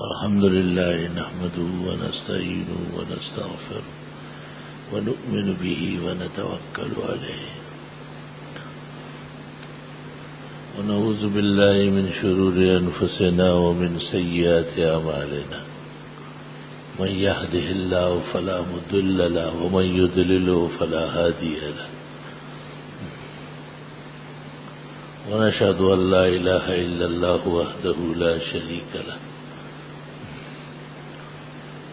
الحمد لله نحمده ونستعينه ونستغفره ونؤمن به ونتوكل عليه ونعوذ بالله من شرور أنفسنا ومن سيئات أعمالنا من يهده الله فلا مضل له ومن يضلل فلا هادي له ونشهد أن لا إله إلا الله وحده لا شريك له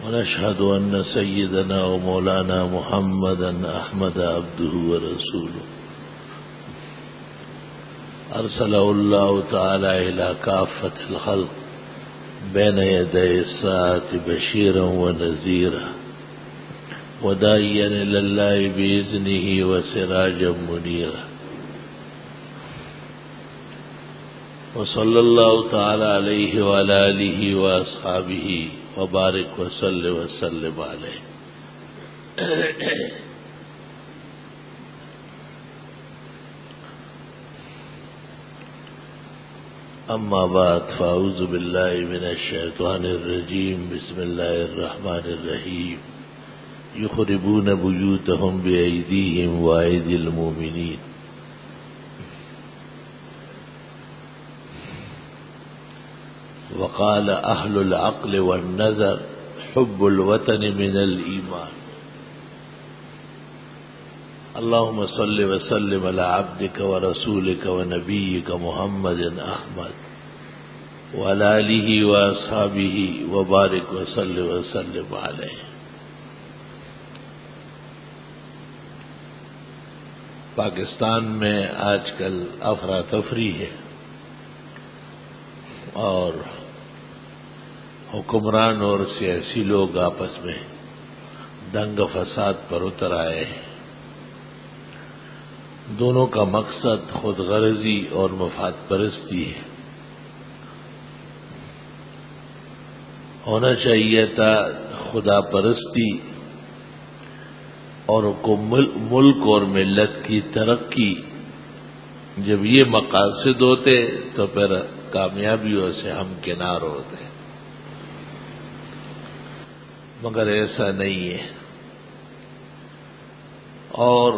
ونشهد أن سيدنا ومولانا محمدا أحمد عبده ورسوله أرسله الله تعالى إلى كافة الخلق بين يدي الساعة بشيرا ونذيرا وداعيا إلى الله بإذنه وسراجا منيرا وصلى الله تعالى عليه وعلى آله وأصحابه وبارك وسلم عليه. أما بعد فأعوذ بالله من الشيطان الرجيم. بسم الله الرحمن الرحيم. يخربون بيوتهم بأيديهم وأيدي المؤمنين. وقال أهل العقل والنذر حب الوطن من الإيمان. اللهم صل وسلم على عبدك ورسولك ونبيك محمد أحمد وعلى آله وأصحابه وبارك وسلم عليه. پاکستان میں آج کل افراتفری ہے اور حکمران اور سیاسی لوگ آپس میں دنگ فساد پر اتر آئے ہیں. دونوں کا مقصد خود غرضی اور مفاد پرستی ہے. ہونا چاہیے تھا خدا پرستی اور ملک اور ملت کی ترقی. جب یہ مقاصد ہوتے تو پھر کامیابیوں سے ہم کنار ہوتے ہیں، مگر ایسا نہیں ہے. اور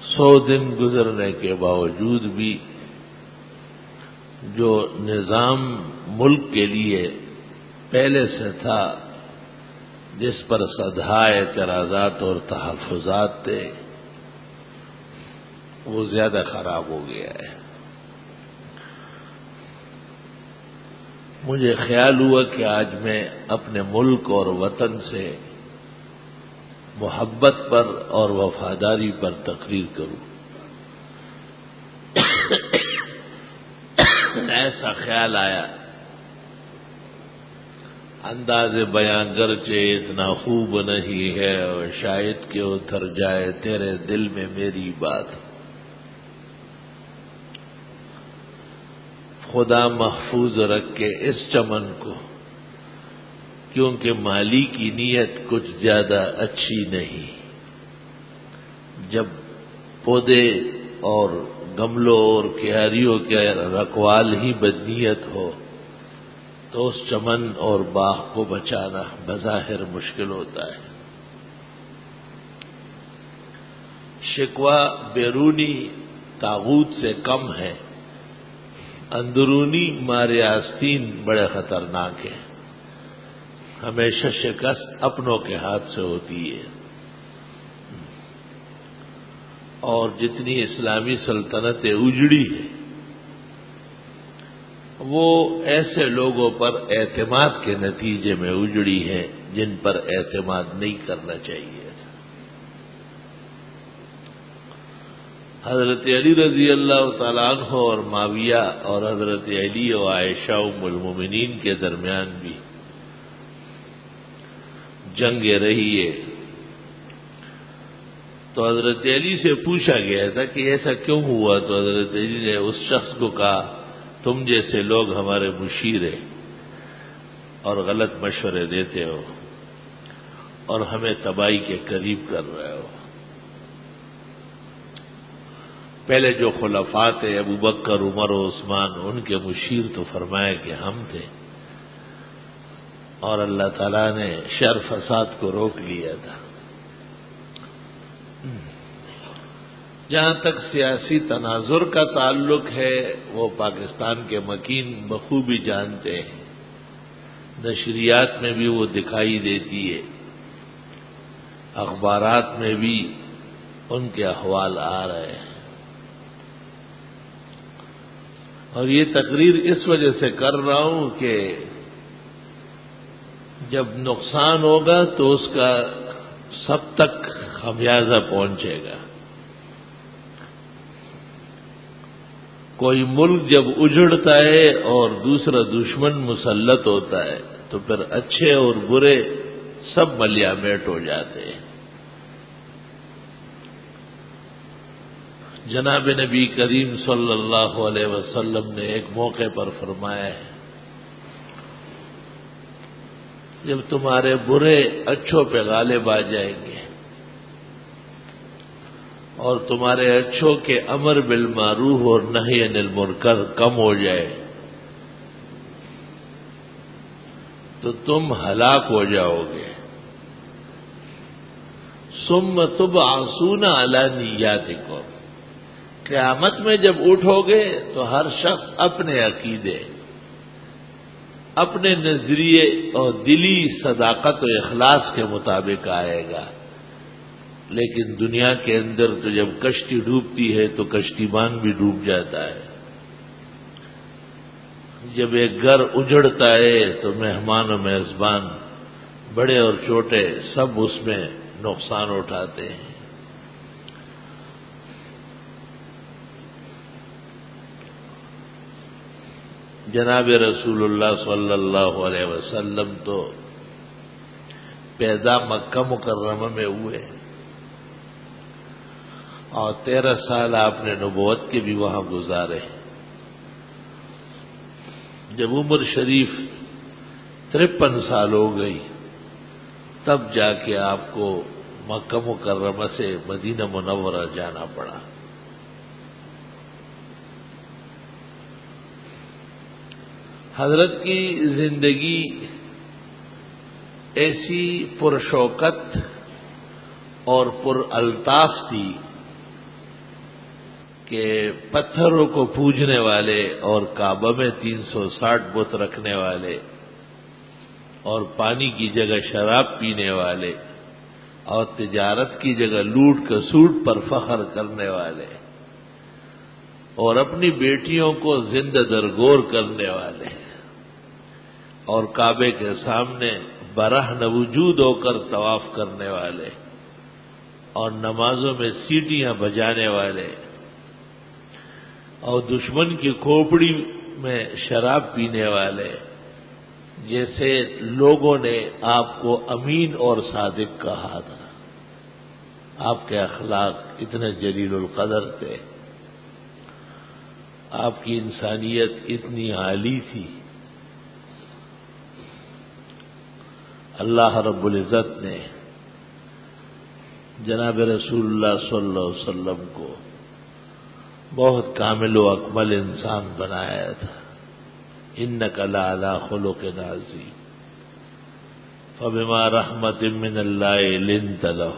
100 دن گزرنے کے باوجود بھی جو نظام ملک کے لیے پہلے سے تھا، جس پر سدھا اعتراضات اور تحفظات تھے، وہ زیادہ خراب ہو گیا ہے. مجھے خیال ہوا کہ آج میں اپنے ملک اور وطن سے محبت پر اور وفاداری پر تقریر کروں. ایسا خیال آیا. انداز بیان گرچہ اتنا خوب نہیں ہے اور شاید کہ اتر جائے تیرے دل میں میری بات. خدا محفوظ رکھے اس چمن کو، کیونکہ مالی کی نیت کچھ زیادہ اچھی نہیں. جب پودے اور گملوں اور کیاریوں کے رکھوال ہی بدنیت ہو تو اس چمن اور باغ کو بچانا بظاہر مشکل ہوتا ہے. شکوہ بیرونی طاغوت سے کم ہے، اندرونی مارے آستین بڑے خطرناک ہیں. ہمیشہ شکست اپنوں کے ہاتھ سے ہوتی ہے، اور جتنی اسلامی سلطنتیں اجڑی ہیں وہ ایسے لوگوں پر اعتماد کے نتیجے میں اجڑی ہیں جن پر اعتماد نہیں کرنا چاہیے. حضرت علی رضی اللہ تعالیٰ عنہ اور معاویہ اور حضرت علی و عائشہ ام المومنین کے درمیان بھی جنگ رہی ہے. تو حضرت علی سے پوچھا گیا تھا کہ ایسا کیوں ہوا؟ تو حضرت علی نے اس شخص کو کہا، تم جیسے لوگ ہمارے مشیر ہیں اور غلط مشورے دیتے ہو اور ہمیں تباہی کے قریب کر رہے ہو. پہلے جو خلفاء تھے ابو بکر، عمر و عثمان، ان کے مشیر تو فرمایا کہ ہم تھے، اور اللہ تعالیٰ نے شر فساد کو روک لیا تھا۔ جہاں تک سیاسی تناظر کا تعلق ہے وہ پاکستان کے مکین بخوبی جانتے ہیں، نشریات میں بھی وہ دکھائی دیتی ہے، اخبارات میں بھی ان کے احوال آ رہے ہیں، اور یہ تقریر اس وجہ سے کر رہا ہوں کہ جب نقصان ہوگا تو اس کا سب تک خمیازہ پہنچے گا۔ کوئی ملک جب اجڑتا ہے اور دوسرا دشمن مسلط ہوتا ہے تو پھر اچھے اور برے سب ملیا میٹ ہو جاتے ہیں۔ جناب نبی کریم صلی اللہ علیہ وسلم نے ایک موقع پر فرمایا ہے، جب تمہارے برے اچھوں پہ غالب آ جائیں گے اور تمہارے اچھوں کے امر بالمعروف اور نہی عن المنکر کم ہو جائے تو تم ہلاک ہو جاؤ گے۔ ثم تبعثون علی نیاتکم، قیامت میں جب اٹھو گے تو ہر شخص اپنے عقیدے، اپنے نظریے اور دلی صداقت و اخلاص کے مطابق آئے گا، لیکن دنیا کے اندر تو جب کشتی ڈوبتی ہے تو کشتی بان بھی ڈوب جاتا ہے، جب ایک گھر اجڑتا ہے تو مہمان و میزبان بڑے اور چھوٹے سب اس میں نقصان اٹھاتے ہیں۔ جناب رسول اللہ صلی اللہ علیہ وسلم تو پیدا مکہ مکرمہ میں ہوئے اور 13 سال آپ نے نبوت کے بھی وہاں گزارے۔ جب عمر شریف 53 سال ہو گئی تب جا کے آپ کو مکہ مکرمہ سے مدینہ منورہ جانا پڑا۔ حضرت کی زندگی ایسی پرشوکت اور پر الطاف تھی کہ پتھروں کو پوجنے والے اور کعبہ میں 360 بت رکھنے والے اور پانی کی جگہ شراب پینے والے اور تجارت کی جگہ لوٹ کسوٹ پر فخر کرنے والے اور اپنی بیٹیوں کو زندہ درگور کرنے والے اور کعبے کے سامنے برہنہ وجود ہو کر طواف کرنے والے اور نمازوں میں سیٹیاں بجانے والے اور دشمن کی کھوپڑی میں شراب پینے والے جیسے لوگوں نے آپ کو امین اور صادق کہا تھا۔ آپ کے اخلاق اتنے جلیل القدر تھے، آپ کی انسانیت اتنی عالی تھی، اللہ رب العزت نے جناب رسول اللہ صلی اللہ علیہ وسلم کو بہت کامل و اکمل انسان بنایا تھا۔ انک لعلی خلق عظیم فبما رحمت من اللہ لنت لہ،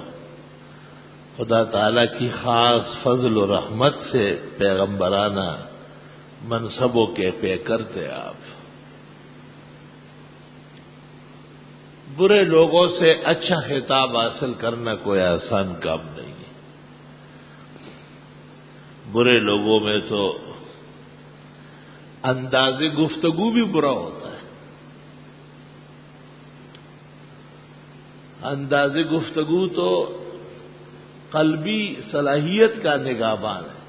خدا تعالی کی خاص فضل و رحمت سے پیغمبرانہ منصبوں کے پیکر تھے آپ۔ برے لوگوں سے اچھا خطاب حاصل کرنا کوئی آسان کام نہیں ہے۔ برے لوگوں میں تو انداز گفتگو بھی برا ہوتا ہے، انداز گفتگو تو قلبی صلاحیت کا نگہبان ہے۔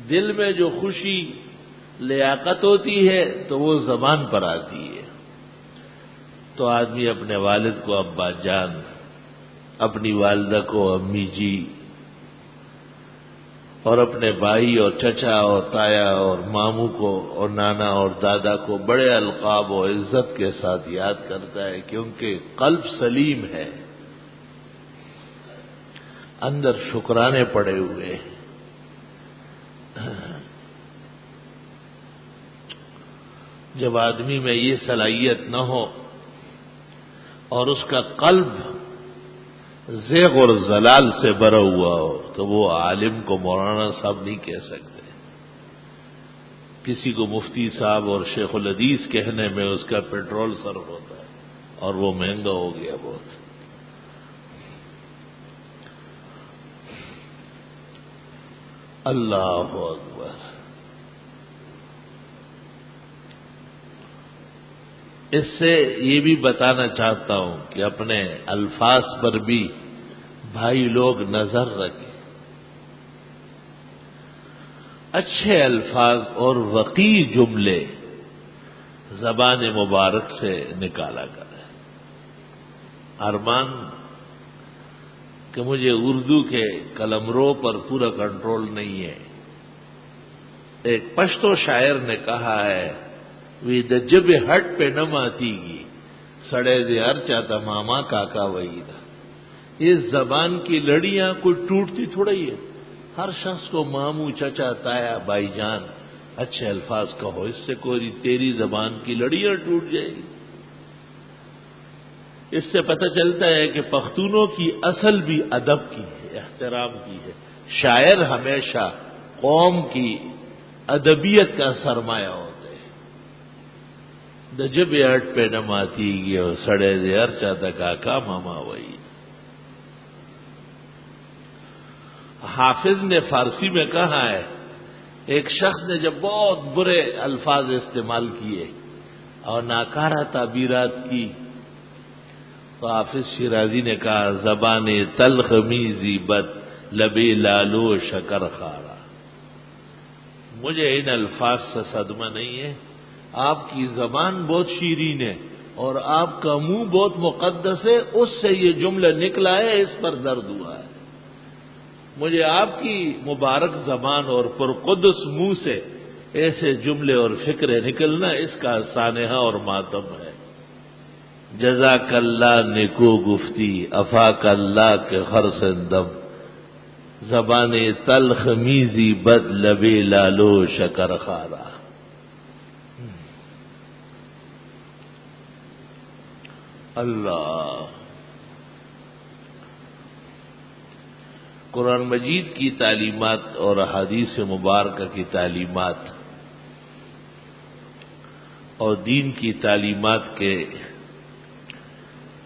دل میں جو خوشی لیاقت ہوتی ہے تو وہ زبان پر آتی ہے۔ تو آدمی اپنے والد کو ابا جان، اپنی والدہ کو امی جی، اور اپنے بھائی اور چچا اور تایا اور ماموں کو اور نانا اور دادا کو بڑے القاب و عزت کے ساتھ یاد کرتا ہے، کیونکہ قلب سلیم ہے، اندر شکرانے پڑے ہوئے ہیں۔ جب آدمی میں یہ صلاحیت نہ ہو اور اس کا قلب زیغ اور زلال سے بھرا ہوا ہو تو وہ عالم کو مولانا صاحب نہیں کہہ سکتے. کسی کو مفتی صاحب اور شیخ الحدیث کہنے میں اس کا پیٹرول صرف ہوتا ہے اور وہ مہنگا ہو گیا بہت. اللہ اکبر. اس سے یہ بھی بتانا چاہتا ہوں کہ اپنے الفاظ پر بھی بھائی لوگ نظر رکھیں. اچھے الفاظ اور وقی جملے زبان مبارک سے نکالا کریں. ارمان کہ مجھے اردو کے قلمرو پر پورا کنٹرول نہیں ہے. ایک پشتو شاعر نے کہا ہے وی د جب ہٹ پہ نہ ماتی گی سڑے دے ہر چاہتا ماما کاکا وہی تھا. اس زبان کی لڑیاں کوئی ٹوٹتی تھوڑا ہی ہے. ہر شخص کو ماموں چچا تایا بھائی جان اچھے الفاظ کہو, اس سے کوئی تیری زبان کی لڑیاں ٹوٹ جائے گی. اس سے پتہ چلتا ہے کہ پختونوں کی اصل بھی ادب کی ہے, احترام کی ہے. شاعر ہمیشہ قوم کی ادبیت کا سرمایہ ہوتے ہیں. د جب ہٹ پہ نہ ماتی گی اور سڑے دے ہر چاہتا کاکا ماما وہی. حافظ نے فارسی میں کہا ہے ایک شخص نے جب بہت برے الفاظ استعمال کیے اور ناکارہ تعبیرات کی تو حافظ شیرازی نے کہا زبان تلخ میزی بد لبے لالو شکر خارا. مجھے ان الفاظ سے صدمہ نہیں ہے. آپ کی زبان بہت شیرین ہے اور آپ کا منہ بہت مقدس ہے, اس سے یہ جملہ نکلا ہے, اس پر درد ہوا ہے. مجھے آپ کی مبارک زبان اور پرقدس منہ سے ایسے جملے اور فکریں نکلنا اس کا سانحہ اور ماتم ہے. جزاک اللہ نیکو گفتی افاق اللہ کے خرسندم زبان تلخ میزی بد لبے لالو شکر خارا. اللہ. قرآن مجید کی تعلیمات اور احادیث مبارکہ کی تعلیمات اور دین کی تعلیمات کے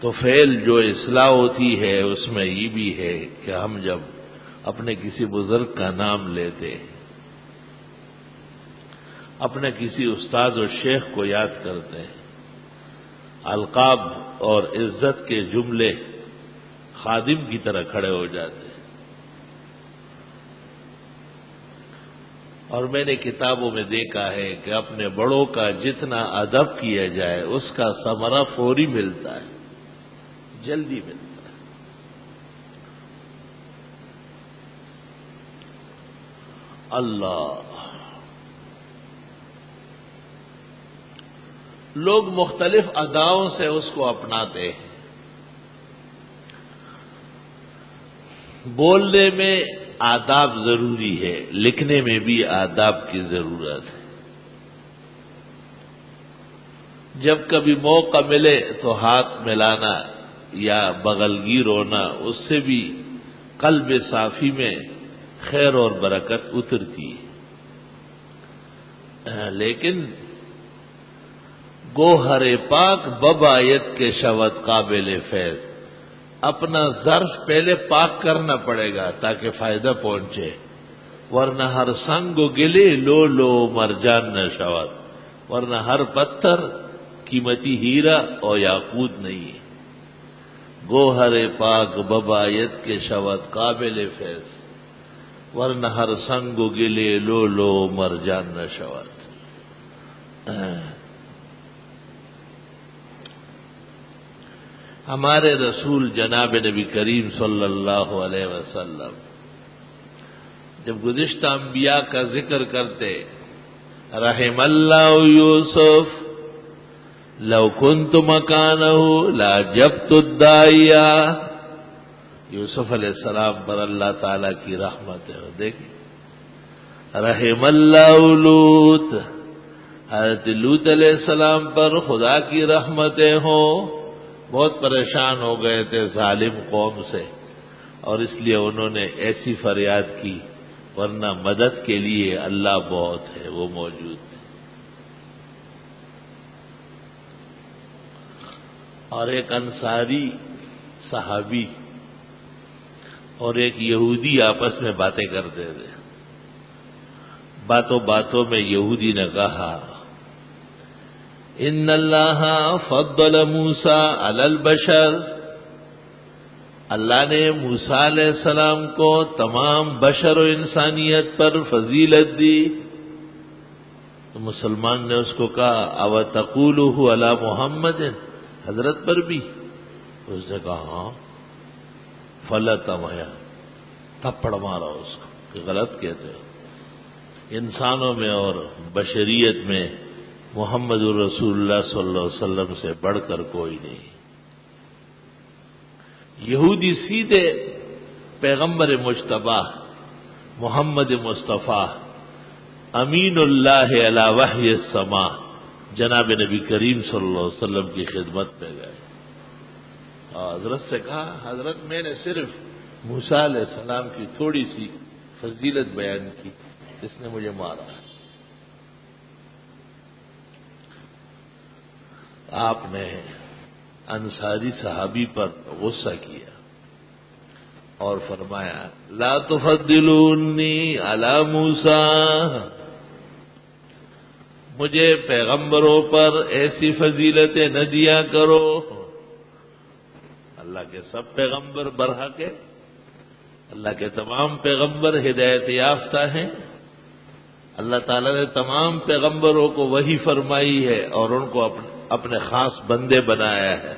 توفیل جو اصلاح ہوتی ہے اس میں یہ بھی ہے کہ ہم جب اپنے کسی بزرگ کا نام لیتے, اپنے کسی استاد اور شیخ کو یاد کرتے ہیں, القاب اور عزت کے جملے خادم کی طرح کھڑے ہو جاتے ہیں. اور میں نے کتابوں میں دیکھا ہے کہ اپنے بڑوں کا جتنا ادب کیا جائے اس کا ثمرہ فوری ملتا ہے, جلدی ملتا ہے. اللہ. لوگ مختلف اداؤں سے اس کو اپناتے ہیں. بولنے میں آداب ضروری ہے, لکھنے میں بھی آداب کی ضرورت ہے. جب کبھی موقع ملے تو ہاتھ ملانا یا بغلگیر ہونا, اس سے بھی قلب صافی میں خیر اور برکت اترتی ہے. لیکن گوہر پاک ببایت کے شوت قابل فیض, اپنا ظرف پہلے پاک کرنا پڑے گا تاکہ فائدہ پہنچے, ورنہ ہر سنگ و گلے لو لو مرجان نہ شوت, ورنہ ہر پتھر قیمتی ہیرا اور یاقوت نہیں. گوہر پاک ببایت کے شوت قابل فیض, ورنہ ہر سنگ و گلے لو لو مرجان نہ شوت. ہمارے رسول جناب نبی کریم صلی اللہ علیہ وسلم جب گزشتہ انبیاء کا ذکر کرتے, رحم اللہ یوسف لو کنت مکانہ لاجبت الداعیہ. یوسف علیہ السلام پر اللہ تعالی کی رحمت ہے. دیکھیں, رحم اللہ لوط حضرت لوط علیہ السلام پر خدا کی رحمتیں ہوں، بہت پریشان ہو گئے تھے ظالم قوم سے، اور اس لیے انہوں نے ایسی فریاد کی، ورنہ مدد کے لیے اللہ بہت ہے، وہ موجود ہے۔ اور ایک انصاری صحابی اور ایک یہودی آپس میں باتیں کرتے تھے۔ باتوں باتوں میں یہودی نے کہا، ان اللہ فضل موسیٰ علی البشر، اللہ نے موسیٰ علیہ السلام کو تمام بشر و انسانیت پر فضیلت دی۔ تو مسلمان نے اس کو کہا، او تقولہ علی محمد، حضرت پر بھی؟ اس نے کہا ہاں۔ فلطمیا، تھپڑ مارا اس کو کہ غلط کہتے ہو، انسانوں میں اور بشریت میں محمد الرسول اللہ صلی اللہ علیہ وسلم سے بڑھ کر کوئی نہیں۔ یہودی سیدھے پیغمبر مجتبی محمد مصطفیٰ امین اللہ علی وحی السماء جناب نبی کریم صلی اللہ علیہ وسلم کی خدمت میں گئے اور حضرت سے کہا، حضرت میں نے صرف موسیٰ علیہ السلام کی تھوڑی سی فضیلت بیان کی، اس نے مجھے مارا۔ آپ نے انصاری صحابی پر غصہ کیا اور فرمایا، لا تفضلونی علی موسیٰ، مجھے پیغمبروں پر ایسی فضیلتیں نہ دیا کرو۔ اللہ کے سب پیغمبر برحق ہے، اللہ کے تمام پیغمبر ہدایت یافتہ ہیں، اللہ تعالیٰ نے تمام پیغمبروں کو وحی فرمائی ہے اور ان کو اپنے خاص بندے بنایا ہے،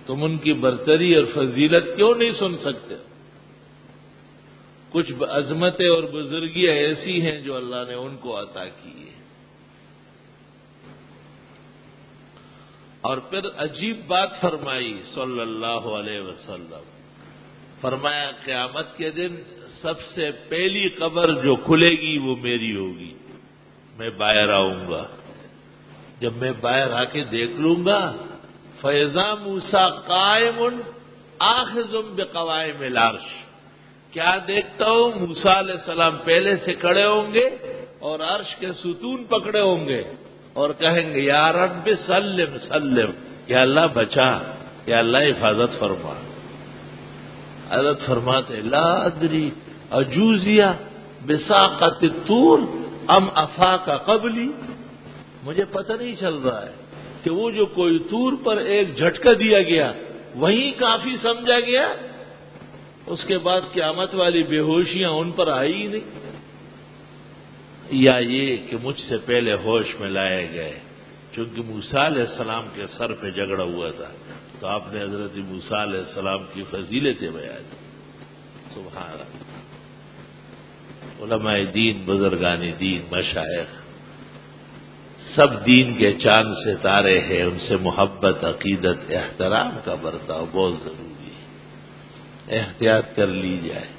تم ان کی برتری اور فضیلت کیوں نہیں سن سکتے؟ کچھ عظمتیں اور بزرگیاں ایسی ہیں جو اللہ نے ان کو عطا کی ہے۔ اور پھر عجیب بات فرمائی صلی اللہ علیہ وسلم، فرمایا قیامت کے دن سب سے پہلی قبر جو کھلے گی وہ میری ہوگی، میں باہر آؤں گا، جب میں باہر آ کے دیکھ لوں گا، فَإِذَا مُوسَىٰ قَائِمٌ آخِذٌ بِقَوَائِمِ الْعَرْشِ، کیا دیکھتا ہوں موسیٰ علیہ السلام پہلے سے کھڑے ہوں گے اور عرش کے ستون پکڑے ہوں گے اور کہیں گے، یا رب سلم سلم، یا اللہ بچا، یا اللہ حفاظت فرما۔ حضرت فرماتے، لا ادری اجوزیہ بساقت الطور ام افاق قبلی، مجھے پتہ نہیں چل رہا ہے کہ وہ جو کوئی طور پر ایک جھٹکا دیا گیا وہیں کافی سمجھا گیا، اس کے بعد قیامت والی بے ہوشیاں ان پر آئی ہی نہیں، یا یہ کہ مجھ سے پہلے ہوش میں لائے گئے، چونکہ موسیٰ علیہ السلام کے سر پہ جھگڑا ہوا تھا تو آپ نے حضرت موسیٰ علیہ السلام کی فضیلتیں بیان کی۔ سبحان اللہ۔ علماء دین، بزرگان دین، مشائخ سب دین کے چاند ستارے ہیں، ان سے محبت، عقیدت، احترام کا برتاؤ بہت ضروری ہے، احتیاط کر لی جائے۔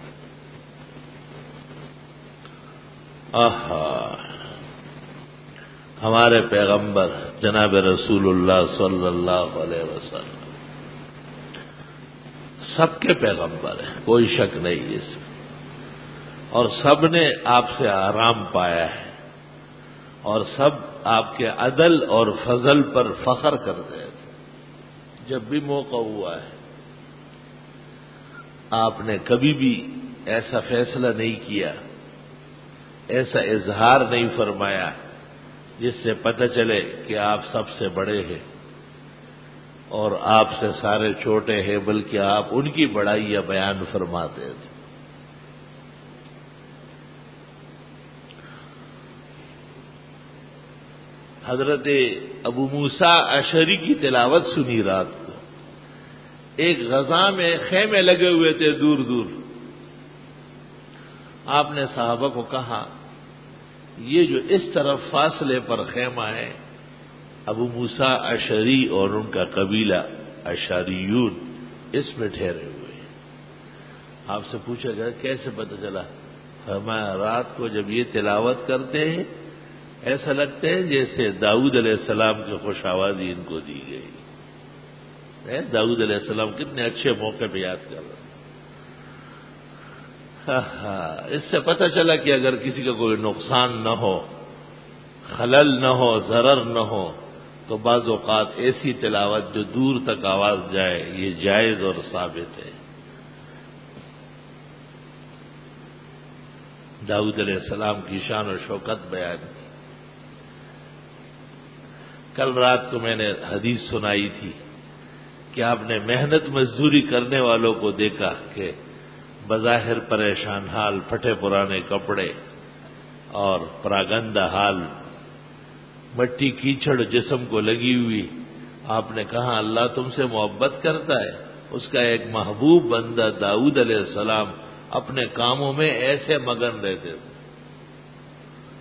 ہمارے پیغمبر جناب رسول اللہ صلی اللہ علیہ وسلم سب کے پیغمبر ہیں، کوئی شک نہیں اس میں، اور سب نے آپ سے آرام پایا ہے اور سب آپ کے عدل اور فضل پر فخر کرتے تھے۔ جب بھی موقع ہوا ہے آپ نے کبھی بھی ایسا فیصلہ نہیں کیا، ایسا اظہار نہیں فرمایا جس سے پتہ چلے کہ آپ سب سے بڑے ہیں اور آپ سے سارے چھوٹے ہیں، بلکہ آپ ان کی بڑائیاں بیان فرماتے تھے۔ حضرت ابو موسیٰ اشعری کی تلاوت سنی رات کو، ایک غزاں میں خیمے لگے ہوئے تھے دور دور، آپ نے صحابہ کو کہا، یہ جو اس طرف فاصلے پر خیمہ ہے ابو موسیٰ اشعری اور ان کا قبیلہ اشعریون اس میں ٹھہرے ہوئے ہیں۔ آپ سے پوچھا گیا کیسے پتہ چلا؟ فرمایا رات کو جب یہ تلاوت کرتے ہیں ایسا لگتا ہے جیسے داؤد علیہ السلام کی خوش آوازی ان کو دی گئی. داؤد علیہ السلام کتنے اچھے موقع پہ یاد کر رہے ہیں. اس سے پتہ چلا کہ اگر کسی کا کوئی نقصان نہ ہو، خلل نہ ہو، ضرر نہ ہو، تو بعض اوقات ایسی تلاوت جو دور تک آواز جائے یہ جائز اور ثابت ہے. داؤد علیہ السلام کی شان و شوکت بیان کی. کل رات کو میں نے حدیث سنائی تھی کہ آپ نے محنت مزدوری کرنے والوں کو دیکھا کہ بظاہر پریشان حال، پھٹے پرانے کپڑے اور پراگندہ حال، مٹی کیچڑ جسم کو لگی ہوئی. آپ نے کہا اللہ تم سے محبت کرتا ہے. اس کا ایک محبوب بندہ داؤد علیہ السلام اپنے کاموں میں ایسے مگن رہتے تھے.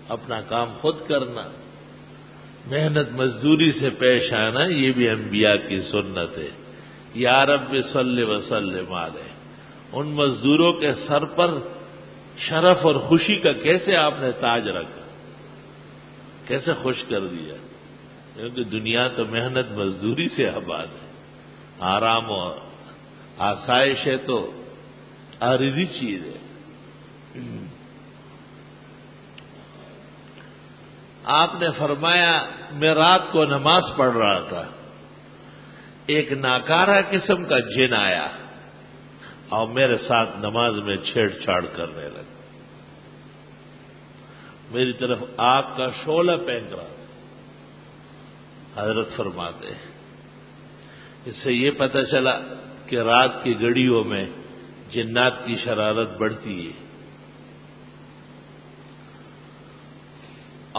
اپنا کام خود کرنا، محنت مزدوری سے پیش آنا، یہ بھی انبیاء کی سنت ہے. یا رب صلی وسلم علیہ. ان مزدوروں کے سر پر شرف اور خوشی کا کیسے آپ نے تاج رکھا، کیسے خوش کر دیا. کیونکہ دنیا تو محنت مزدوری سے آباد ہے. آرام اور آسائش ہے تو عارضی چیز ہے. آپ نے فرمایا میں رات کو نماز پڑھ رہا تھا، ایک ناکارہ قسم کا جن آیا اور میرے ساتھ نماز میں چھیڑ چھاڑ کرنے لگا. میری طرف آگ کا شعلہ پھینک رہا تھا. حضرت فرماتے ہیں اس سے یہ پتہ چلا کہ رات کی گھڑیوں میں جنات کی شرارت بڑھتی ہے.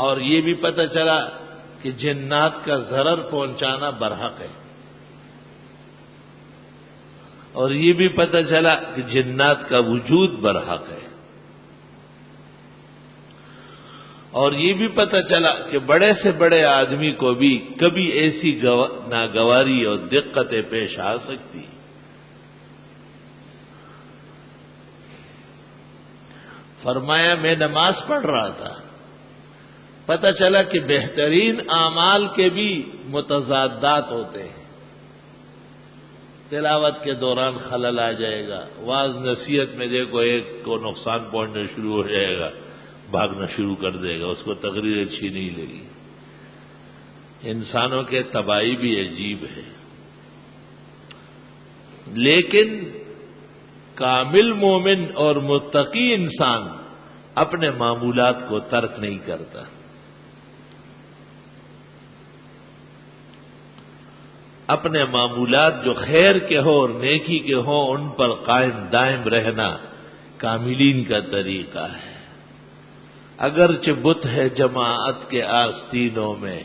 اور یہ بھی پتہ چلا کہ جنات کا ضرر پہنچانا برحق ہے. اور یہ بھی پتہ چلا کہ جنات کا وجود برحق ہے. اور یہ بھی پتہ چلا کہ بڑے سے بڑے آدمی کو بھی کبھی ایسی ناگواری اور دقتیں پیش آ سکتی. فرمایا میں نماز پڑھ رہا تھا، پتہ چلا کہ بہترین اعمال کے بھی متضادات ہوتے ہیں. تلاوت کے دوران خلل آ جائے گا، واعظ نصیحت میں دیکھو ایک کو نقصان پہنچنا شروع ہو جائے گا، بھاگنا شروع کر دے گا، اس کو تقریر اچھی نہیں لگی. انسانوں کے تباہی بھی عجیب ہے. لیکن کامل مومن اور متقی انسان اپنے معمولات کو ترک نہیں کرتا. اپنے معمولات جو خیر کے ہوں اور نیکی کے ہوں ان پر قائم دائم رہنا کاملین کا طریقہ ہے. اگرچہ بت ہے جماعت کے آستینوں میں،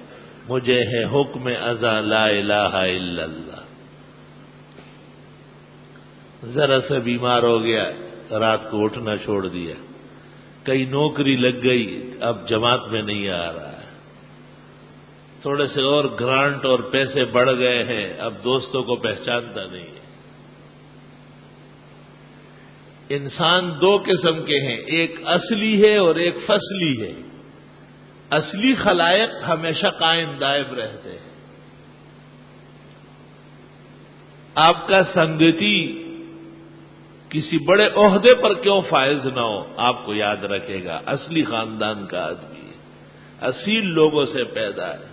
مجھے ہے حکم ازا لا الہ الا اللہ. ذرا سا بیمار ہو گیا، رات کو اٹھنا چھوڑ دیا. کئی نوکری لگ گئی، اب جماعت میں نہیں آ رہا ہے. تھوڑے سے اور گرانٹ اور پیسے بڑھ گئے ہیں، اب دوستوں کو پہچانتا نہیں ہے. انسان دو قسم کے ہیں، ایک اصلی ہے اور ایک فصلی ہے. اصلی خلائق ہمیشہ قائم دائم رہتے ہیں. آپ کا سنگتی کسی بڑے عہدے پر کیوں فائز نہ ہو، آپ کو یاد رکھے گا اصلی خاندان کا آدمی ہے، اصیل لوگوں سے پیدا ہے،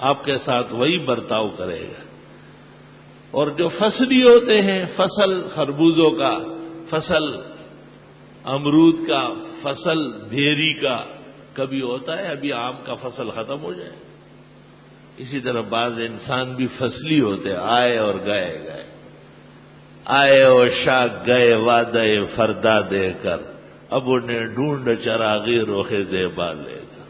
آپ کے ساتھ وہی برتاؤ کرے گا. اور جو فصلی ہوتے ہیں، فصل خربوزوں کا، فصل امرود کا، فصل بھیری کا، کبھی ہوتا ہے ابھی آم کا فصل ختم ہو جائے. اسی طرح بعض انسان بھی فصلی ہوتے، آئے اور گئے. آئے اور شاہ گئے وعدہ فردا دے کر، اب انہیں ڈھونڈ چراغی روخ زیبا لے گا.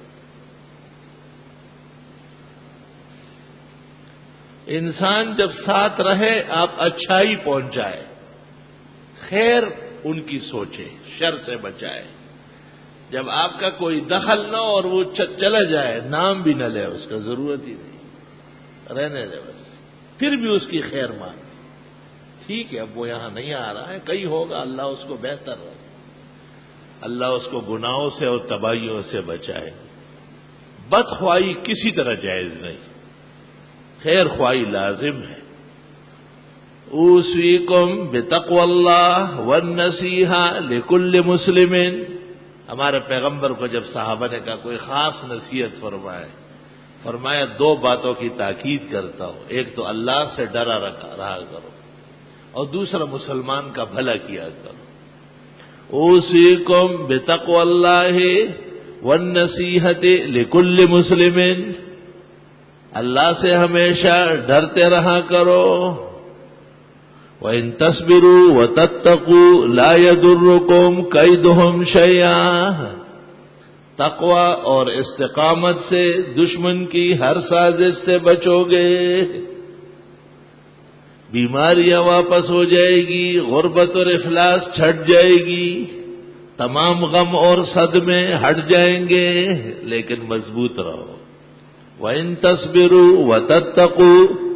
انسان جب ساتھ رہے آپ اچھائی پہنچائے، خیر ان کی سوچے، شر سے بچائے. جب آپ کا کوئی دخل نہ ہو اور وہ چلا جائے، نام بھی نہ لے، اس کا ضرورت ہی نہیں، رہنے دے بس. پھر بھی اس کی خیر مان، ٹھیک ہے اب وہ یہاں نہیں آ رہا ہے، کہیں ہوگا، اللہ اس کو بہتر رکھے، اللہ اس کو گناہوں سے اور تباہیوں سے بچائے. بدخواہی کسی طرح جائز نہیں، خیر خواہی لازم ہے۔ اوصیکم بتقوی اللہ والنصیحہ لکل مسلم، ہمارے پیغمبر کو جب صحابہ نے کہا کوئی خاص نصیحت فرمایا دو باتوں کی تاکید کرتا ہوں، ایک تو اللہ سے ڈرا رہا کرو اور دوسرا مسلمان کا بھلا کیا کرو۔ اوصیکم بتقوی اللہ والنصیحۃ لکل مسلم، اللہ سے ہمیشہ ڈرتے رہا کرو۔ وَإِن تَصْبِرُوا وَتَتَّقُوا لَا يَضُرُّكُمْ كَيْدُهُمْ شَيْئًا، تقوی اور استقامت سے دشمن کی ہر سازش سے بچو گے، بیماریاں واپس ہو جائے گی، غربت اور افلاس چھٹ جائے گی، تمام غم اور صدمے ہٹ جائیں گے، لیکن مضبوط رہو۔ وَإِن تَصْبِرُوا وَتَتَّقُوا،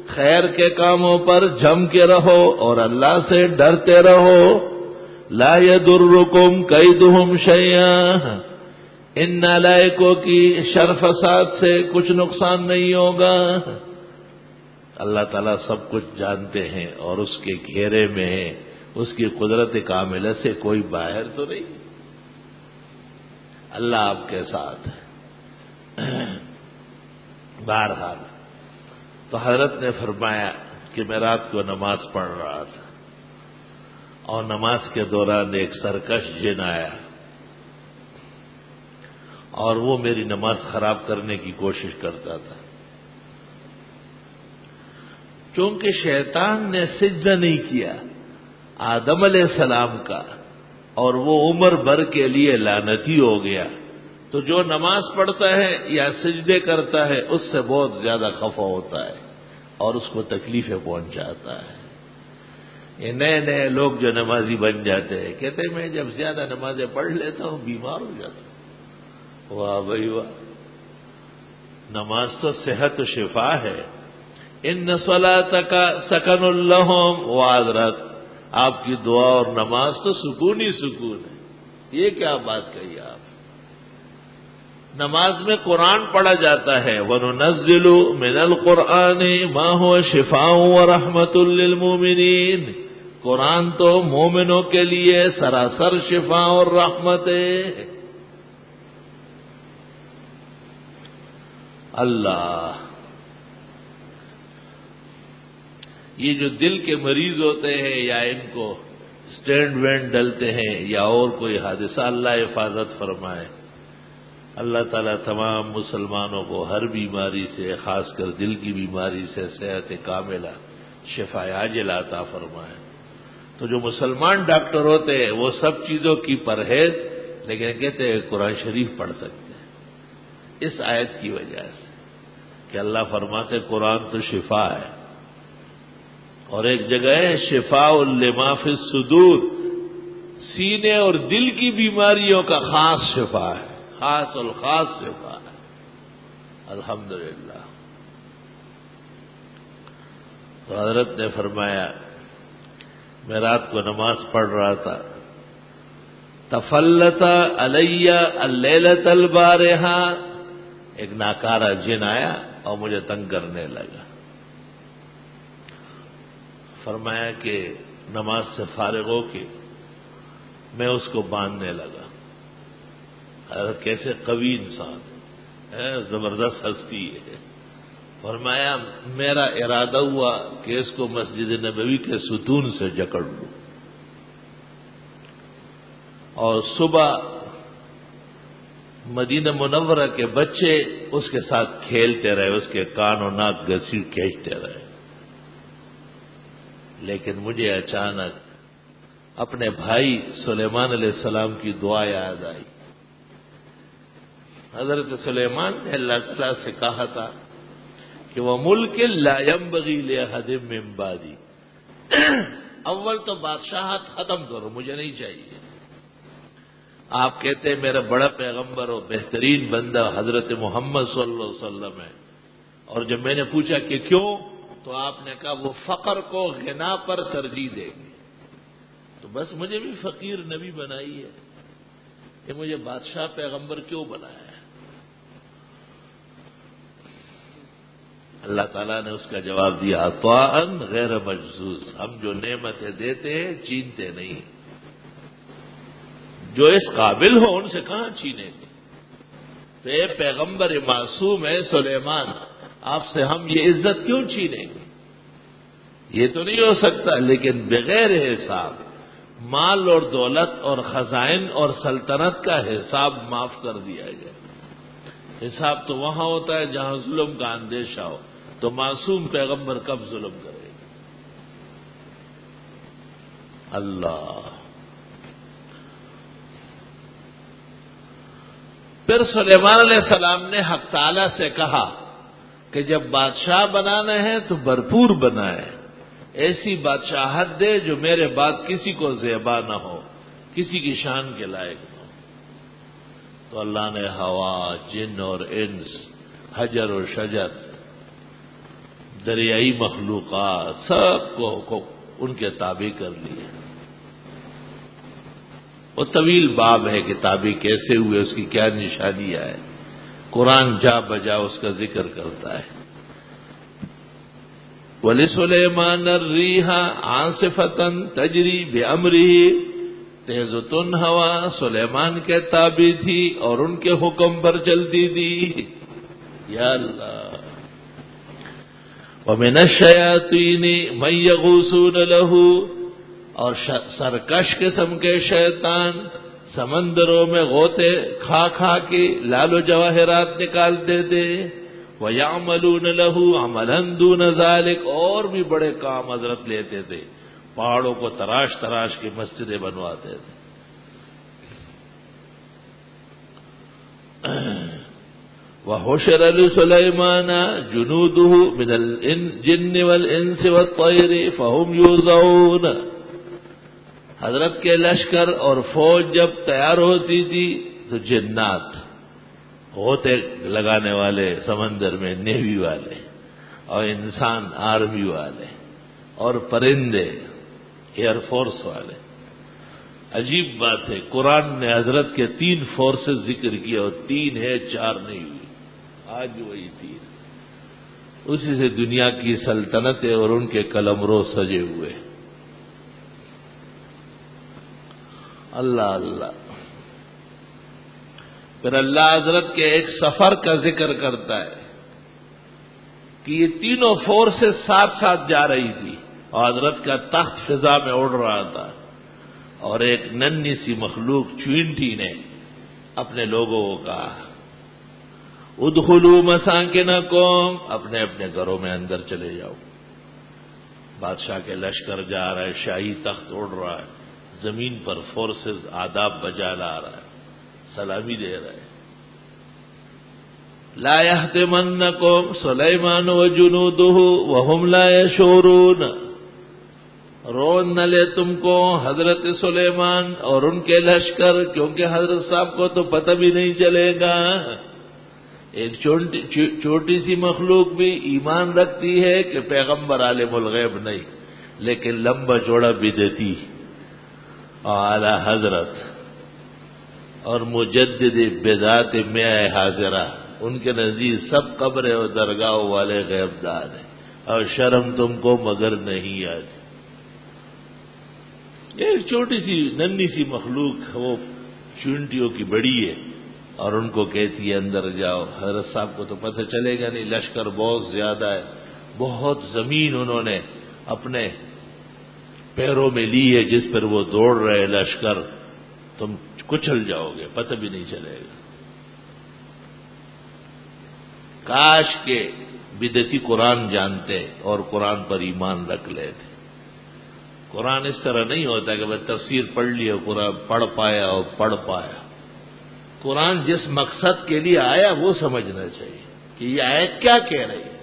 خیر کے کاموں پر جم کے رہو اور اللہ سے ڈرتے رہو۔ لا يضركم كيدهم شيئا، ان نالائقوں کی شر فساد سے کچھ نقصان نہیں ہوگا۔ اللہ تعالیٰ سب کچھ جانتے ہیں اور اس کے گھیرے میں ہے، اس کی قدرت کاملہ سے کوئی باہر تو نہیں، اللہ آپ کے ساتھ ہے۔ بہرحال تو حضرت نے فرمایا کہ میں رات کو نماز پڑھ رہا تھا اور نماز کے دوران ایک سرکش جن آیا اور وہ میری نماز خراب کرنے کی کوشش کرتا تھا۔ چونکہ شیطان نے سجدہ نہیں کیا آدم علیہ السلام کا اور وہ عمر بھر کے لیے لعنتی ہو گیا، تو جو نماز پڑھتا ہے یا سجدے کرتا ہے اس سے بہت زیادہ خفا ہوتا ہے اور اس کو تکلیفیں پہنچاتا ہے۔ یہ نئے نئے لوگ جو نمازی بن جاتے ہیں کہتے ہیں میں جب زیادہ نمازیں پڑھ لیتا ہوں بیمار ہو جاتا ہوں۔ واہ بھائی واہ، نماز تو صحت و شفا ہے۔ ان صلاتک سکن لہم، وہ حضرت آپ کی دعا اور نماز تو سکون ہی سکون ہے۔ یہ کیا بات کہی آپ؟ نماز میں قرآن پڑھا جاتا ہے، وَنُنَزِّلُ مِنَ الْقُرْآنِ مَا هُوَ شِفَاءٌ وَرَحْمَةٌ لِّلْمُؤْمِنِينَ، قرآن تو مومنوں کے لیے سراسر شفا اور رحمت ہے۔ اللہ، یہ جو دل کے مریض ہوتے ہیں یا ان کو سٹینڈ وینڈ ڈلتے ہیں یا اور کوئی حادثہ، اللہ حفاظت فرمائے۔ اللہ تعالیٰ تمام مسلمانوں کو ہر بیماری سے، خاص کر دل کی بیماری سے صحت کاملہ، شفا عاجلہ عطا فرمائے۔ تو جو مسلمان ڈاکٹر ہوتے ہیں وہ سب چیزوں کی پرہیز، لیکن کہتے ہیں قرآن شریف پڑھ سکتے ہیں اس آیت کی وجہ سے کہ اللہ فرماتے قرآن تو شفا ہے، اور ایک جگہ ہے شفاء لما فی الصدور، سینے اور دل کی بیماریوں کا خاص شفا ہے، خاص الخاص شفا ہے۔ الحمدللہ۔ تو حضرت نے فرمایا میں رات کو نماز پڑھ رہا تھا، تفلت علی اللیلۃ البارحہ، ایک ناکارہ جن آیا اور مجھے تنگ کرنے لگا۔ فرمایا کہ نماز سے فارغ ہو کے میں اس کو باندھنے لگا۔ حضرت کیسے قوی انسان ہے، زبردست ہستی ہے۔ فرمایا میرا ارادہ ہوا کہ اس کو مسجد نبوی کے ستون سے جکڑ لوں، اور صبح مدینہ منورہ کے بچے اس کے ساتھ کھیلتے رہے، اس کے کان و ناک گھسیٹ کھینچتے رہے، لیکن مجھے اچانک اپنے بھائی سلیمان علیہ السلام کی دعا یاد آئی۔ حضرت سلیمان نے اللہ تعالیٰ سے کہا تھا کہ وہ ملک لا ينبغي لأحد من بعدی، اول تو بادشاہت ختم کرو، مجھے نہیں چاہیے۔ آپ کہتے ہیں میرا بڑا پیغمبر اور بہترین بندہ حضرت محمد صلی اللہ علیہ وسلم ہے، اور جب میں نے پوچھا کہ کیوں، تو آپ نے کہا وہ فقر کو غنا پر ترجیح دیں گے۔ تو بس مجھے بھی فقیر نبی بنائی ہے کہ مجھے بادشاہ پیغمبر کیوں بنایا ہے؟ اللہ تعالیٰ نے اس کا جواب دیا عطاء غیر مجزوز، ہم جو نعمتیں دیتے ہیں چھینتے نہیں، جو اس قابل ہو ان سے کہاں چھینیں گے؟ تو اے پیغمبر معصوم ہے سلیمان، آپ سے ہم یہ عزت کیوں چھینیں گے؟ یہ تو نہیں ہو سکتا، لیکن بغیر حساب مال اور دولت اور خزائن اور سلطنت کا حساب معاف کر دیا گیا۔ حساب تو وہاں ہوتا ہے جہاں ظلم کا اندیشہ ہو، تو معصوم پیغمبر کب ظلم کرے گا؟ اللہ۔ پھر سلیمان علیہ السلام نے حق تعالی سے کہا کہ جب بادشاہ بنانا ہے تو بھرپور بنائے، ایسی بادشاہت دے جو میرے بعد کسی کو زیبا نہ ہو، کسی کی شان کے لائق نہ ہو۔ تو اللہ نے ہوا، جن اور انس، حجر و شجر، دریائی مخلوقات سب کو ان کے تابع کر لیے۔ وہ طویل باب ہے کہ تابع کیسے ہوئے، اس کی کیا نشانیاں ہے، قرآن جا بجا اس کا ذکر کرتا ہے۔ وَلِسُلَيْمَانَ الرِّيحَ عَاصِفَةً تَجْرِي بِأَمْرِهِ، تیزتن ہوا سلیمان کے تابع تھی اور ان کے حکم پر چلتی تھی۔ یا اللہ۔ وَمِنَ الشَّيَاطِينِ مَن يَغُوصُونَ لَهُ، اور سرکش قسم کے شیطان سمندروں میں غوطے کھا کھا کے لال و جواہرات نکالتے تھے۔ وَيَعْمَلُونَ لَهُ عَمَلًا دُونَ ذَلِكَ، اور بھی بڑے کام حضرت لیتے تھے، پہاڑوں کو تراش تراش کے مسجدیں بنواتے تھے۔ وَحُشِرَ لِسُلَيْمَانَ جُنُودُهُ مِنَ الْجِنِّ وَالْإِنسِ وَالطَّيْرِ فَهُمْ يُوزَعُونَ، حضرت کے لشکر اور فوج جب تیار ہوتی تھی تو جنات، غوطے لگانے والے سمندر میں نیوی والے، اور انسان آرمی والے، اور پرندے ایئر فورس والے۔ عجیب بات ہے، قرآن نے حضرت کے 3 فورسز ذکر کیا، اور 3 ہے، 4 نہیں ہوئی، آج وہی 3۔ اسی سے دنیا کی سلطنتیں اور ان کے قلمرو سجے ہوئے۔ اللہ اللہ۔ پھر اللہ حضرت کے ایک سفر کا ذکر کرتا ہے کہ یہ تینوں فورسز ساتھ ساتھ جا رہی تھی، اور حضرت کا تخت فضا میں اڑ رہا تھا، اور ایک ننھی سی مخلوق چوینٹی نے اپنے لوگوں کو کہا ادخلوا مساکنکم، اپنے اپنے گھروں میں اندر چلے جاؤ۔ بادشاہ کے لشکر جا رہا ہے، شاہی تخت اڑ رہا ہے، زمین پر فورسز آداب بجا لا رہا ہے، سلامی دے رہا ہے۔ لا يهتمنكم سلیمان وجنوده وهم لا يشعرون، رون نہ لے تم کو حضرت سلیمان اور ان کے لشکر، کیونکہ حضرت صاحب کو تو پتہ بھی نہیں چلے گا۔ ایک چھوٹی سی مخلوق بھی ایمان رکھتی ہے کہ پیغمبر عالم الغیب نہیں، لیکن لمبا چوڑا بدعتی اعلی حضرت اور مجدد بدعت میں حاضرہ، ان کے نزدیک سب قبر اور درگاہ والے غیب دار ہیں، اور شرم تم کو مگر نہیں آتی۔ ایک چھوٹی سی ننھی سی مخلوق وہ چونٹیوں کی بڑی ہے، اور ان کو کہتی ہے اندر جاؤ۔ حضرت صاحب کو تو پتہ چلے گا نہیں، لشکر بہت زیادہ ہے، بہت زمین انہوں نے اپنے پیروں میں لی ہے جس پر وہ دوڑ رہے لشکر، تم کچل جاؤ گے، پتہ بھی نہیں چلے گا۔ کاش کے بدعتی قرآن جانتے اور قرآن پر ایمان رکھ لیتے۔ قرآن اس طرح نہیں ہوتا کہ میں تفسیر پڑھ لی اور قرآن پڑھ پایا اور پڑھ پایا۔ قرآن جس مقصد کے لیے آیا وہ سمجھنا چاہیے کہ یہ آیت کیا کہہ رہی ہے۔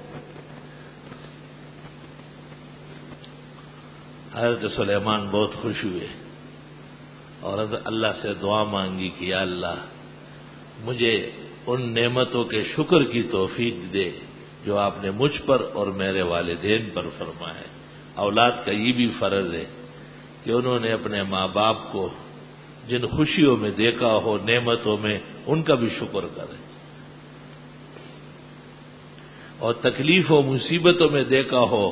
حضرت سلیمان بہت خوش ہوئے اور اللہ سے دعا مانگی کہ یا اللہ مجھے ان نعمتوں کے شکر کی توفیق دے جو آپ نے مجھ پر اور میرے والدین پر فرمایا۔ اولاد کا یہ بھی فرض ہے کہ انہوں نے اپنے ماں باپ کو جن خوشیوں میں دیکھا ہو، نعمتوں میں، ان کا بھی شکر کریں۔ اور تکلیف و مصیبتوں میں دیکھا ہو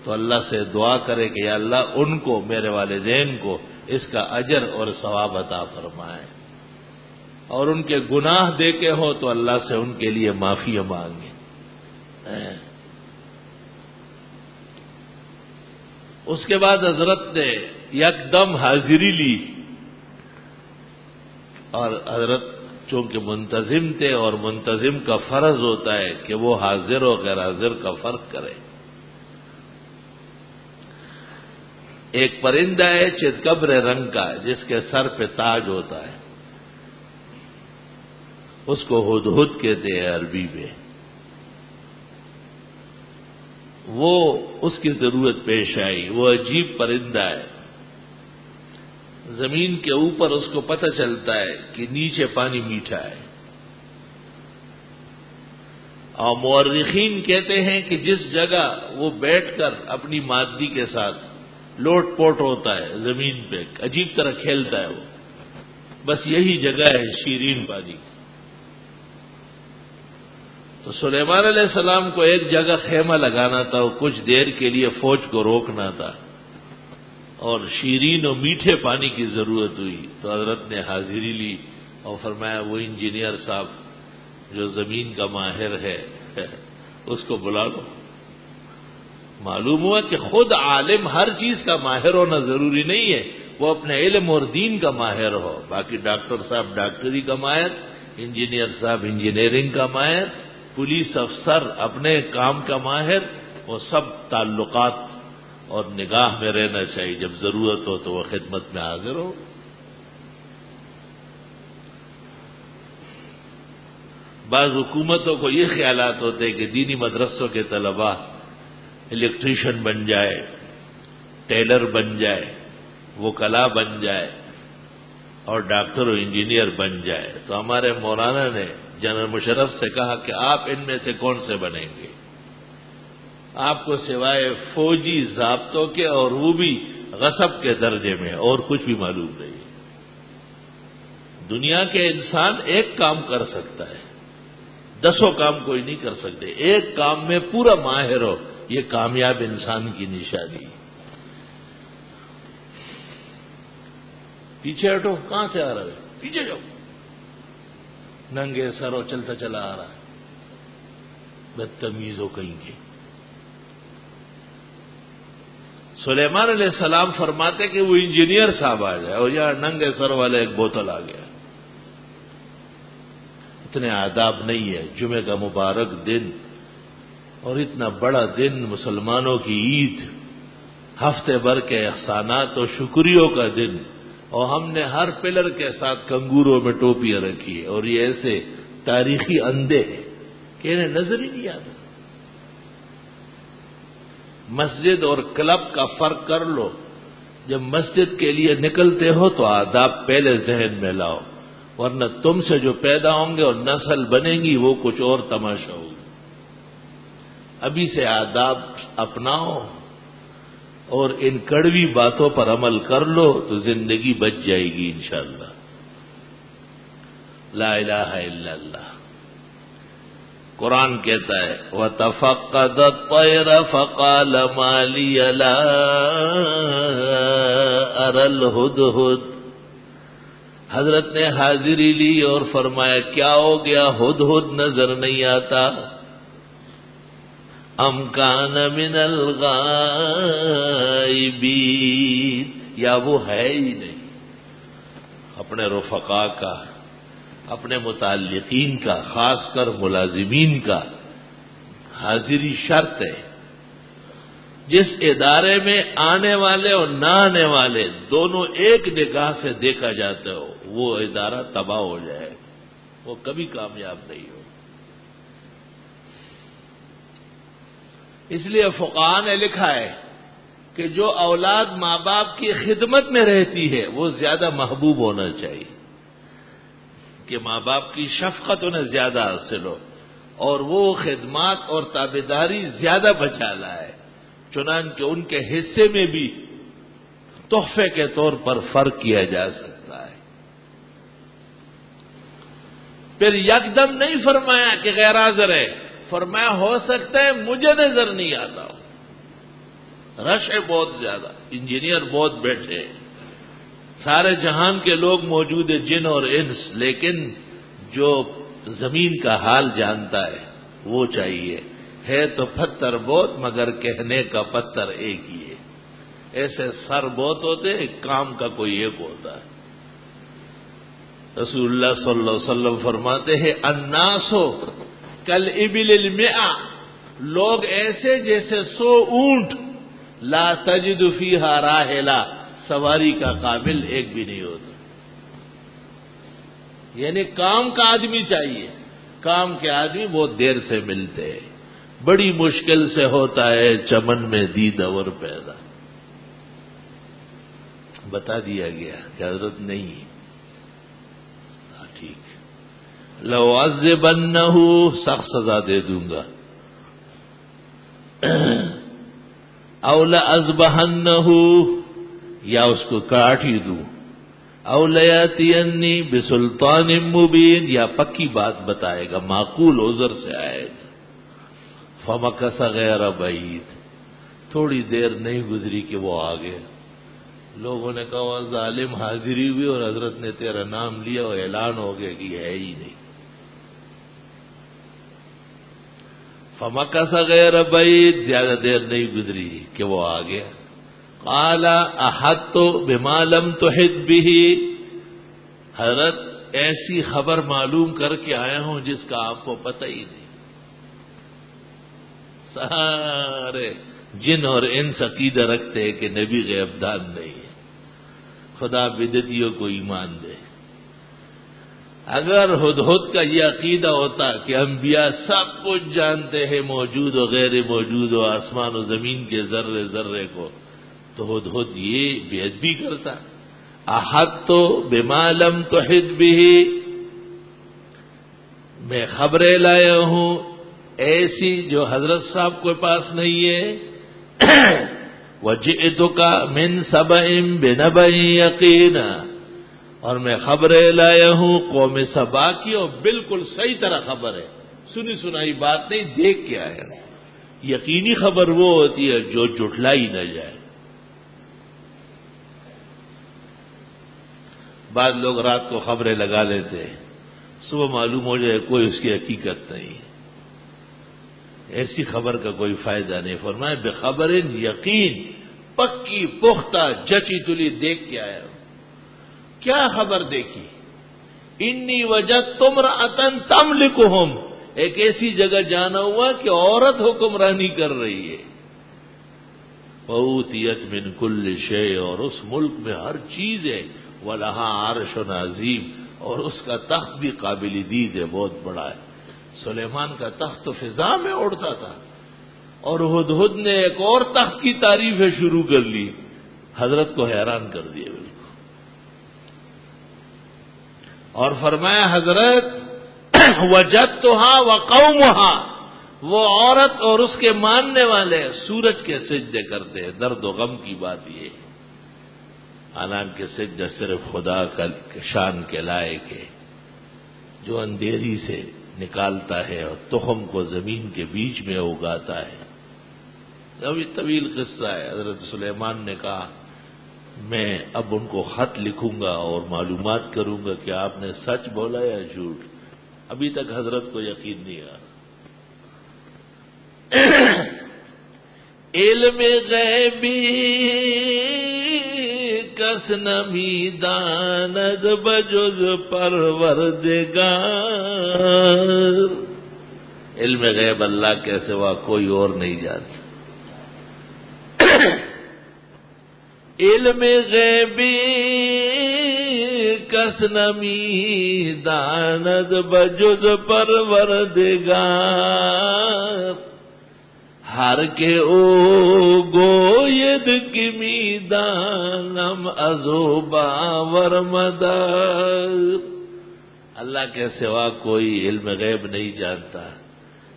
تو اللہ سے دعا کرے کہ یا اللہ ان کو، میرے والدین کو اس کا اجر اور ثواب عطا فرمائے، اور ان کے گناہ دیکھے ہو تو اللہ سے ان کے لیے معافی مانگے۔ اس کے بعد حضرت نے یکدم حاضری لی، اور حضرت چونکہ منتظم تھے، اور منتظم کا فرض ہوتا ہے کہ وہ حاضر و غیر حاضر کا فرق کرے۔ ایک پرندہ ہے چتکبر رنگ کا جس کے سر پہ تاج ہوتا ہے، اس کو ہدہد کہتے ہیں عربی میں۔ وہ اس کی ضرورت پیش آئی، وہ عجیب پرندہ ہے، زمین کے اوپر اس کو پتہ چلتا ہے کہ نیچے پانی میٹھا ہے، اور مورخین کہتے ہیں کہ جس جگہ وہ بیٹھ کر اپنی مادی کے ساتھ لوٹ پوٹ ہوتا ہے زمین پہ، عجیب طرح کھیلتا ہے، وہ بس یہی جگہ ہے شیرین پانی۔ تو سلیمان علیہ السلام کو ایک جگہ خیمہ لگانا تھا، اور کچھ دیر کے لیے فوج کو روکنا تھا، اور شیرین و میٹھے پانی کی ضرورت ہوئی، تو حضرت نے حاضری لی اور فرمایا وہ انجینئر صاحب جو زمین کا ماہر ہے اس کو بلا لو۔ معلوم ہوا کہ خود عالم ہر چیز کا ماہر ہونا ضروری نہیں ہے، وہ اپنے علم اور دین کا ماہر ہو، باقی ڈاکٹر صاحب ڈاکٹری کا ماہر، انجینئر صاحب انجینئرنگ کا ماہر، پولیس افسر اپنے کام کا ماہر، وہ سب تعلقات اور نگاہ میں رہنا چاہیے، جب ضرورت ہو تو وہ خدمت میں حاضر ہو۔ بعض حکومتوں کو یہ خیالات ہوتے ہیں کہ دینی مدرسوں کے طلباء الیکٹریشین بن جائے، ٹیلر بن جائے، وکلا بن جائے، اور ڈاکٹر و انجینئر بن جائے، تو ہمارے مولانا نے جنرل مشرف سے کہا کہ آپ ان میں سے کون سے بنیں گے؟ آپ کو سوائے فوجی ضابطوں کے، اور وہ بھی غصب کے درجے میں، اور کچھ بھی معلوم نہیں۔ دنیا کے انسان ایک کام کر سکتا ہے، 10 کام کوئی نہیں کر سکتے، ایک کام میں پورا ماہر ہو، یہ کامیاب انسان کی نشانی۔ پیچھے ہٹو، کہاں سے آ رہا ہے؟ پیچھے جاؤ، ننگے سرو چلتا چلا آ رہا ہے، بدتمیز ہو کہیں کے۔ سلیمان علیہ السلام فرماتے کہ وہ انجینئر صاحب آ جائے، اور یہاں ننگے سر والا ایک بوتل آ گیا۔ اتنے آداب نہیں ہے، جمعے کا مبارک دن اور اتنا بڑا دن، مسلمانوں کی عید، ہفتے بھر کے احسانات اور شکریوں کا دن، اور ہم نے ہر پلر کے ساتھ کنگوروں میں ٹوپیاں رکھی ہے، اور یہ ایسے تاریخی اندھے ہیں کہ انہیں نظر ہی نہیں آتا۔ مسجد اور کلب کا فرق کر لو، جب مسجد کے لیے نکلتے ہو تو آداب پہلے ذہن میں لاؤ، ورنہ تم سے جو پیدا ہوں گے اور نسل بنے گی وہ کچھ اور تماشا ہوگا۔ ابھی سے آداب اپناؤ اور ان کڑوی باتوں پر عمل کر لو تو زندگی بچ جائے گی انشاءاللہ۔ لا الہ الا اللہ۔ قرآن کہتا ہے وَتَفَقَّدَ الطَّيْرَ فَقَالَ مَا لِيَ لَا أَرَى الْهُدْهُدْ۔ حضرت نے حاضری لی اور فرمایا کیا ہو گیا؟ ہدہد نظر نہیں آتا۔ ام کان من الغائبین، یا وہ ہے ہی نہیں۔ اپنے رفقا کا، اپنے متعلقین کا، خاص کر ملازمین کا حاضری شرط ہے۔ جس ادارے میں آنے والے اور نہ آنے والے دونوں ایک نگاہ سے دیکھا جاتا ہو، وہ ادارہ تباہ ہو جائے، وہ کبھی کامیاب نہیں ہو۔ اس لیے فقہاء نے لکھا ہے کہ جو اولاد ماں باپ کی خدمت میں رہتی ہے وہ زیادہ محبوب ہونا چاہیے، کہ ماں باپ کی شفقت انہیں زیادہ حاصل ہو، اور وہ خدمات اور تابعداری زیادہ بچا لائے، چنانچہ ان کے حصے میں بھی تحفے کے طور پر فرق کیا جا سکتا ہے۔ پھر یکدم نہیں فرمایا کہ غیر حاضر ہے، فرمایا ہو سکتا ہے مجھے نظر نہیں آتا ہو، رش ہے بہت زیادہ، انجینئر بہت بیٹھے، سارے جہان کے لوگ موجود ہیں، جن اور انس، لیکن جو زمین کا حال جانتا ہے وہ چاہیے۔ ہے تو پتھر بہت مگر کہنے کا پتھر ایک ہی ہے۔ ایسے سر بہت ہوتے، کام کا کوئی ایک ہوتا ہے۔ رسول اللہ صلی اللہ علیہ وسلم فرماتے ہیں الناس کالابل المئہ، لوگ ایسے جیسے 100 اونٹ، لا تجد فیہا راحلہ، سواری کا قابل ایک بھی نہیں ہوتا۔ یعنی کام کا آدمی چاہیے، کام کے آدمی بہت دیر سے ملتے ہیں، بڑی مشکل سے ہوتا ہے چمن میں دیدور پیدا۔ بتا دیا گیا کہ حضرت نہیں، ٹھیک، لو عذبنہ، سخت سزا دے دوں گا، او لأذبحنہ، یا اس کو کاٹ ہی دوں، او لیاتینی بسلطان مبین، یا پکی بات بتائے گا، معقول عذر سے آئے گا۔ فمکث غیر بعید، تھوڑی دیر نہیں گزری کہ وہ آ گئے۔ لوگوں نے کہا وہ ظالم حاضری ہوئی اور حضرت نے تیرا نام لیا اور اعلان ہو گیا کہ یہ ہے ہی نہیں۔ فمکث غیر بعید، زیادہ دیر نہیں گزری کہ وہ آ گیا۔ قال احطت بما لم تحط به، حضرت ایسی خبر معلوم کر کے آیا ہوں جس کا آپ کو پتہ ہی نہیں۔ سارے جن اور انس عقیدہ رکھتے ہیں کہ نبی غیب دان نہیں ہے۔ خدا بدعتیوں کو ایمان دے۔ اگر ہدہد کا یہ عقیدہ ہوتا کہ انبیاء سب کچھ جانتے ہیں، موجود و غیر موجود و آسمان و زمین کے ذرے ذرے کو، تو ہدہد یہ بے ادبی کرتا۔ احطت بما لم تحط به، میں خبریں لایا ہوں ایسی جو حضرت صاحب کے پاس نہیں ہے۔ وجئتک من سبأ بنبأ یقین، اور میں خبریں لایا ہوں قوم سبا کی، اور بالکل صحیح طرح خبر ہے، سنی سنائی بات نہیں، دیکھ کے آیا۔ یقینی خبر وہ ہوتی ہے جو جھٹلائی نہ جائے۔ بعض لوگ رات کو خبریں لگا لیتے ہیں، صبح معلوم ہو جائے کوئی اس کی حقیقت نہیں، ایسی خبر کا کوئی فائدہ نہیں۔ فرمایا بخبر یقین، پکی پختہ جچی تلی دیکھ کے آیا۔ کیا خبر دیکھی؟ انی وجدت امرأۃ تملکہم، ایک ایسی جگہ جانا ہوا کہ عورت حکمرانی کر رہی ہے۔ وَأُوتِیَتْ مِنْ كُلِّ شَيْءٍ، اور اس ملک میں ہر چیز ہے، وَلَهَا عَرْشٌ عَظِيمٌ، اور اس کا تخت بھی قابل دید ہے، بہت بڑا ہے۔ سلیمان کا تخت تو فضا میں اڑتا تھا، اور ہدہد نے ایک اور تخت کی تعریفیں شروع کر لی، حضرت کو حیران کر دیا بالکل۔ اور فرمایا حضرت وجدتها وقومها، وہ عورت اور اس کے ماننے والے سورج کے سجدے کرتے ہیں۔ درد و غم کی بات یہ ہے، حالانکہ سجدہ صرف خدا کا شان کے لائق ہے، جو اندھیری سے نکالتا ہے اور تخم کو زمین کے بیچ میں اگاتا ہے۔ ابھی طویل قصہ ہے۔ حضرت سلیمان نے کہا میں اب ان کو خط لکھوں گا اور معلومات کروں گا کہ آپ نے سچ بولا یا جھوٹ۔ ابھی تک حضرت کو یقین نہیں آ رہا۔ علم غیبی کس نمی داند بجز پروردگار، علم غیب اللہ کے سوا کوئی اور نہیں جانتا۔ علم غیبی کس نمی داند بجز پروردگار، ہر کے او گوید کی میدانم ازو باور مدار، اللہ کے سوا کوئی علم غیب نہیں جانتا،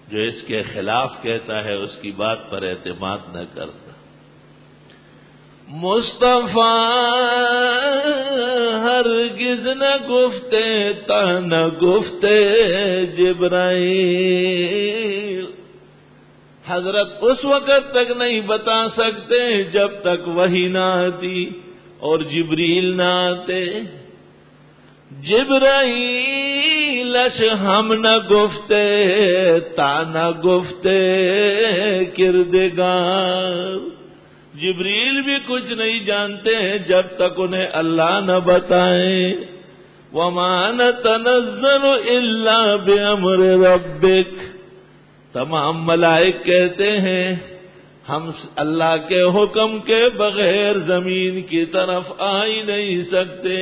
جو اس کے خلاف کہتا ہے اس کی بات پر اعتماد نہ کرتا۔ مصطفیٰ ہرگز نہ گفتے تا نہ گفتے جبرائیل، حضرت اس وقت تک نہیں بتا سکتے جب تک وحی نہ آتی اور جبریل نہ آتے. جبرائیلش ہم نہ گفتے تا نہ گفتے کردگار. جبریل بھی کچھ نہیں جانتے جب تک انہیں اللہ نہ بتائیں. وَمَا نَتَنَزَّلُ إِلَّا بِأَمْرِ رَبِّكَ. تمام ملائک کہتے ہیں ہم اللہ کے حکم کے بغیر زمین کی طرف آ ہی نہیں سکتے.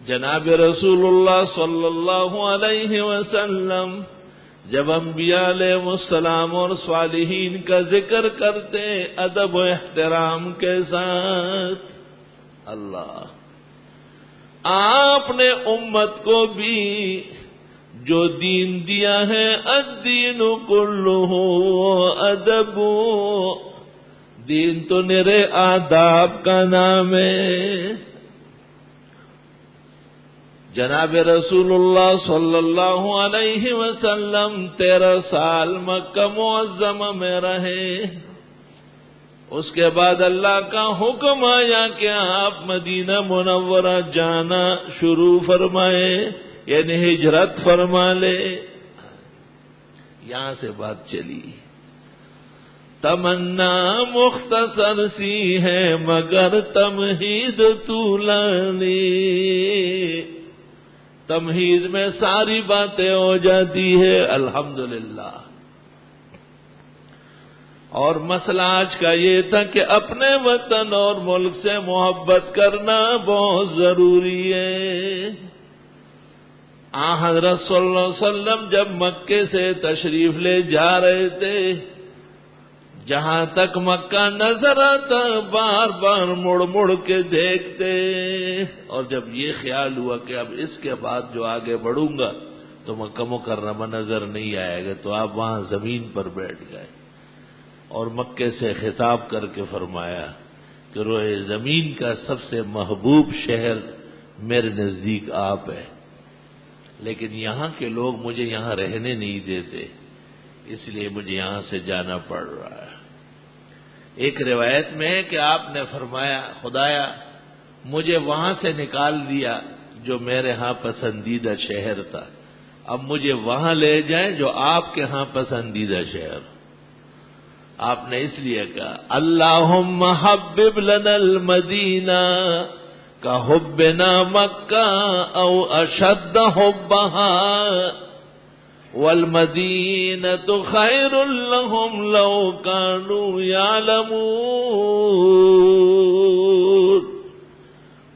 جناب رسول اللہ صلی اللہ علیہ وسلم جب انبیاء علیہ السلام اور صالحین کا ذکر کرتے ادب و احترام کے ساتھ، اللہ آپ نے امت کو بھی جو دین دیا ہے الدین کلہ ادب، دین تو نرے آداب کا نام ہے. جناب رسول اللہ صلی اللہ علیہ وسلم 13 سال مکہ معظمہ میں رہے. اس کے بعد اللہ کا حکم آیا کہ آپ مدینہ منورہ جانا شروع فرمائے، یعنی ہجرت فرما لے. یہاں سے بات چلی. تمنا مختصر سی ہے مگر تمہید طولانی. تمہید میں ساری باتیں ہو جاتی ہے الحمدللہ. اور مسئلہ آج کا یہ تھا کہ اپنے وطن اور ملک سے محبت کرنا بہت ضروری ہے. حضرت صلی اللہ علیہ وسلم جب مکے سے تشریف لے جا رہے تھے، جہاں تک مکہ نظر آتا بار بار مڑ مڑ کے دیکھتے. اور جب یہ خیال ہوا کہ اب اس کے بعد جو آگے بڑھوں گا تو مکہ مکرمہ نظر نہیں آئے گا، تو آپ وہاں زمین پر بیٹھ گئے اور مکے سے خطاب کر کے فرمایا کہ روئے زمین کا سب سے محبوب شہر میرے نزدیک آپ ہے، لیکن یہاں کے لوگ مجھے یہاں رہنے نہیں دیتے، اس لیے مجھے یہاں سے جانا پڑ رہا ہے. ایک روایت میں ہے کہ آپ نے فرمایا خدایا مجھے وہاں سے نکال دیا جو میرے ہاں پسندیدہ شہر تھا، اب مجھے وہاں لے جائیں جو آپ کے ہاں پسندیدہ شہر. آپ نے اس لیے کہا اللہم حبب لنا المدینہ کا حبنا مکہ او اشد حبها والمدینۃ خیر لهم لو كانوا يعلمون.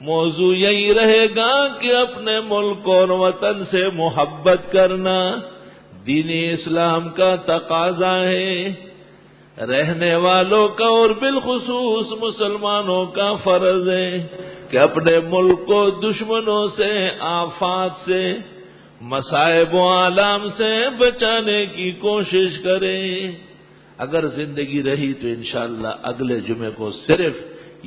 موضوع یہی رہے گا کہ اپنے ملک اور وطن سے محبت کرنا دین اسلام کا تقاضا ہے، رہنے والوں کا اور بالخصوص مسلمانوں کا فرض ہے کہ اپنے ملک کو دشمنوں سے، آفات سے، مصائب و آلام سے بچانے کی کوشش کریں. اگر زندگی رہی تو انشاءاللہ اگلے جمعے کو صرف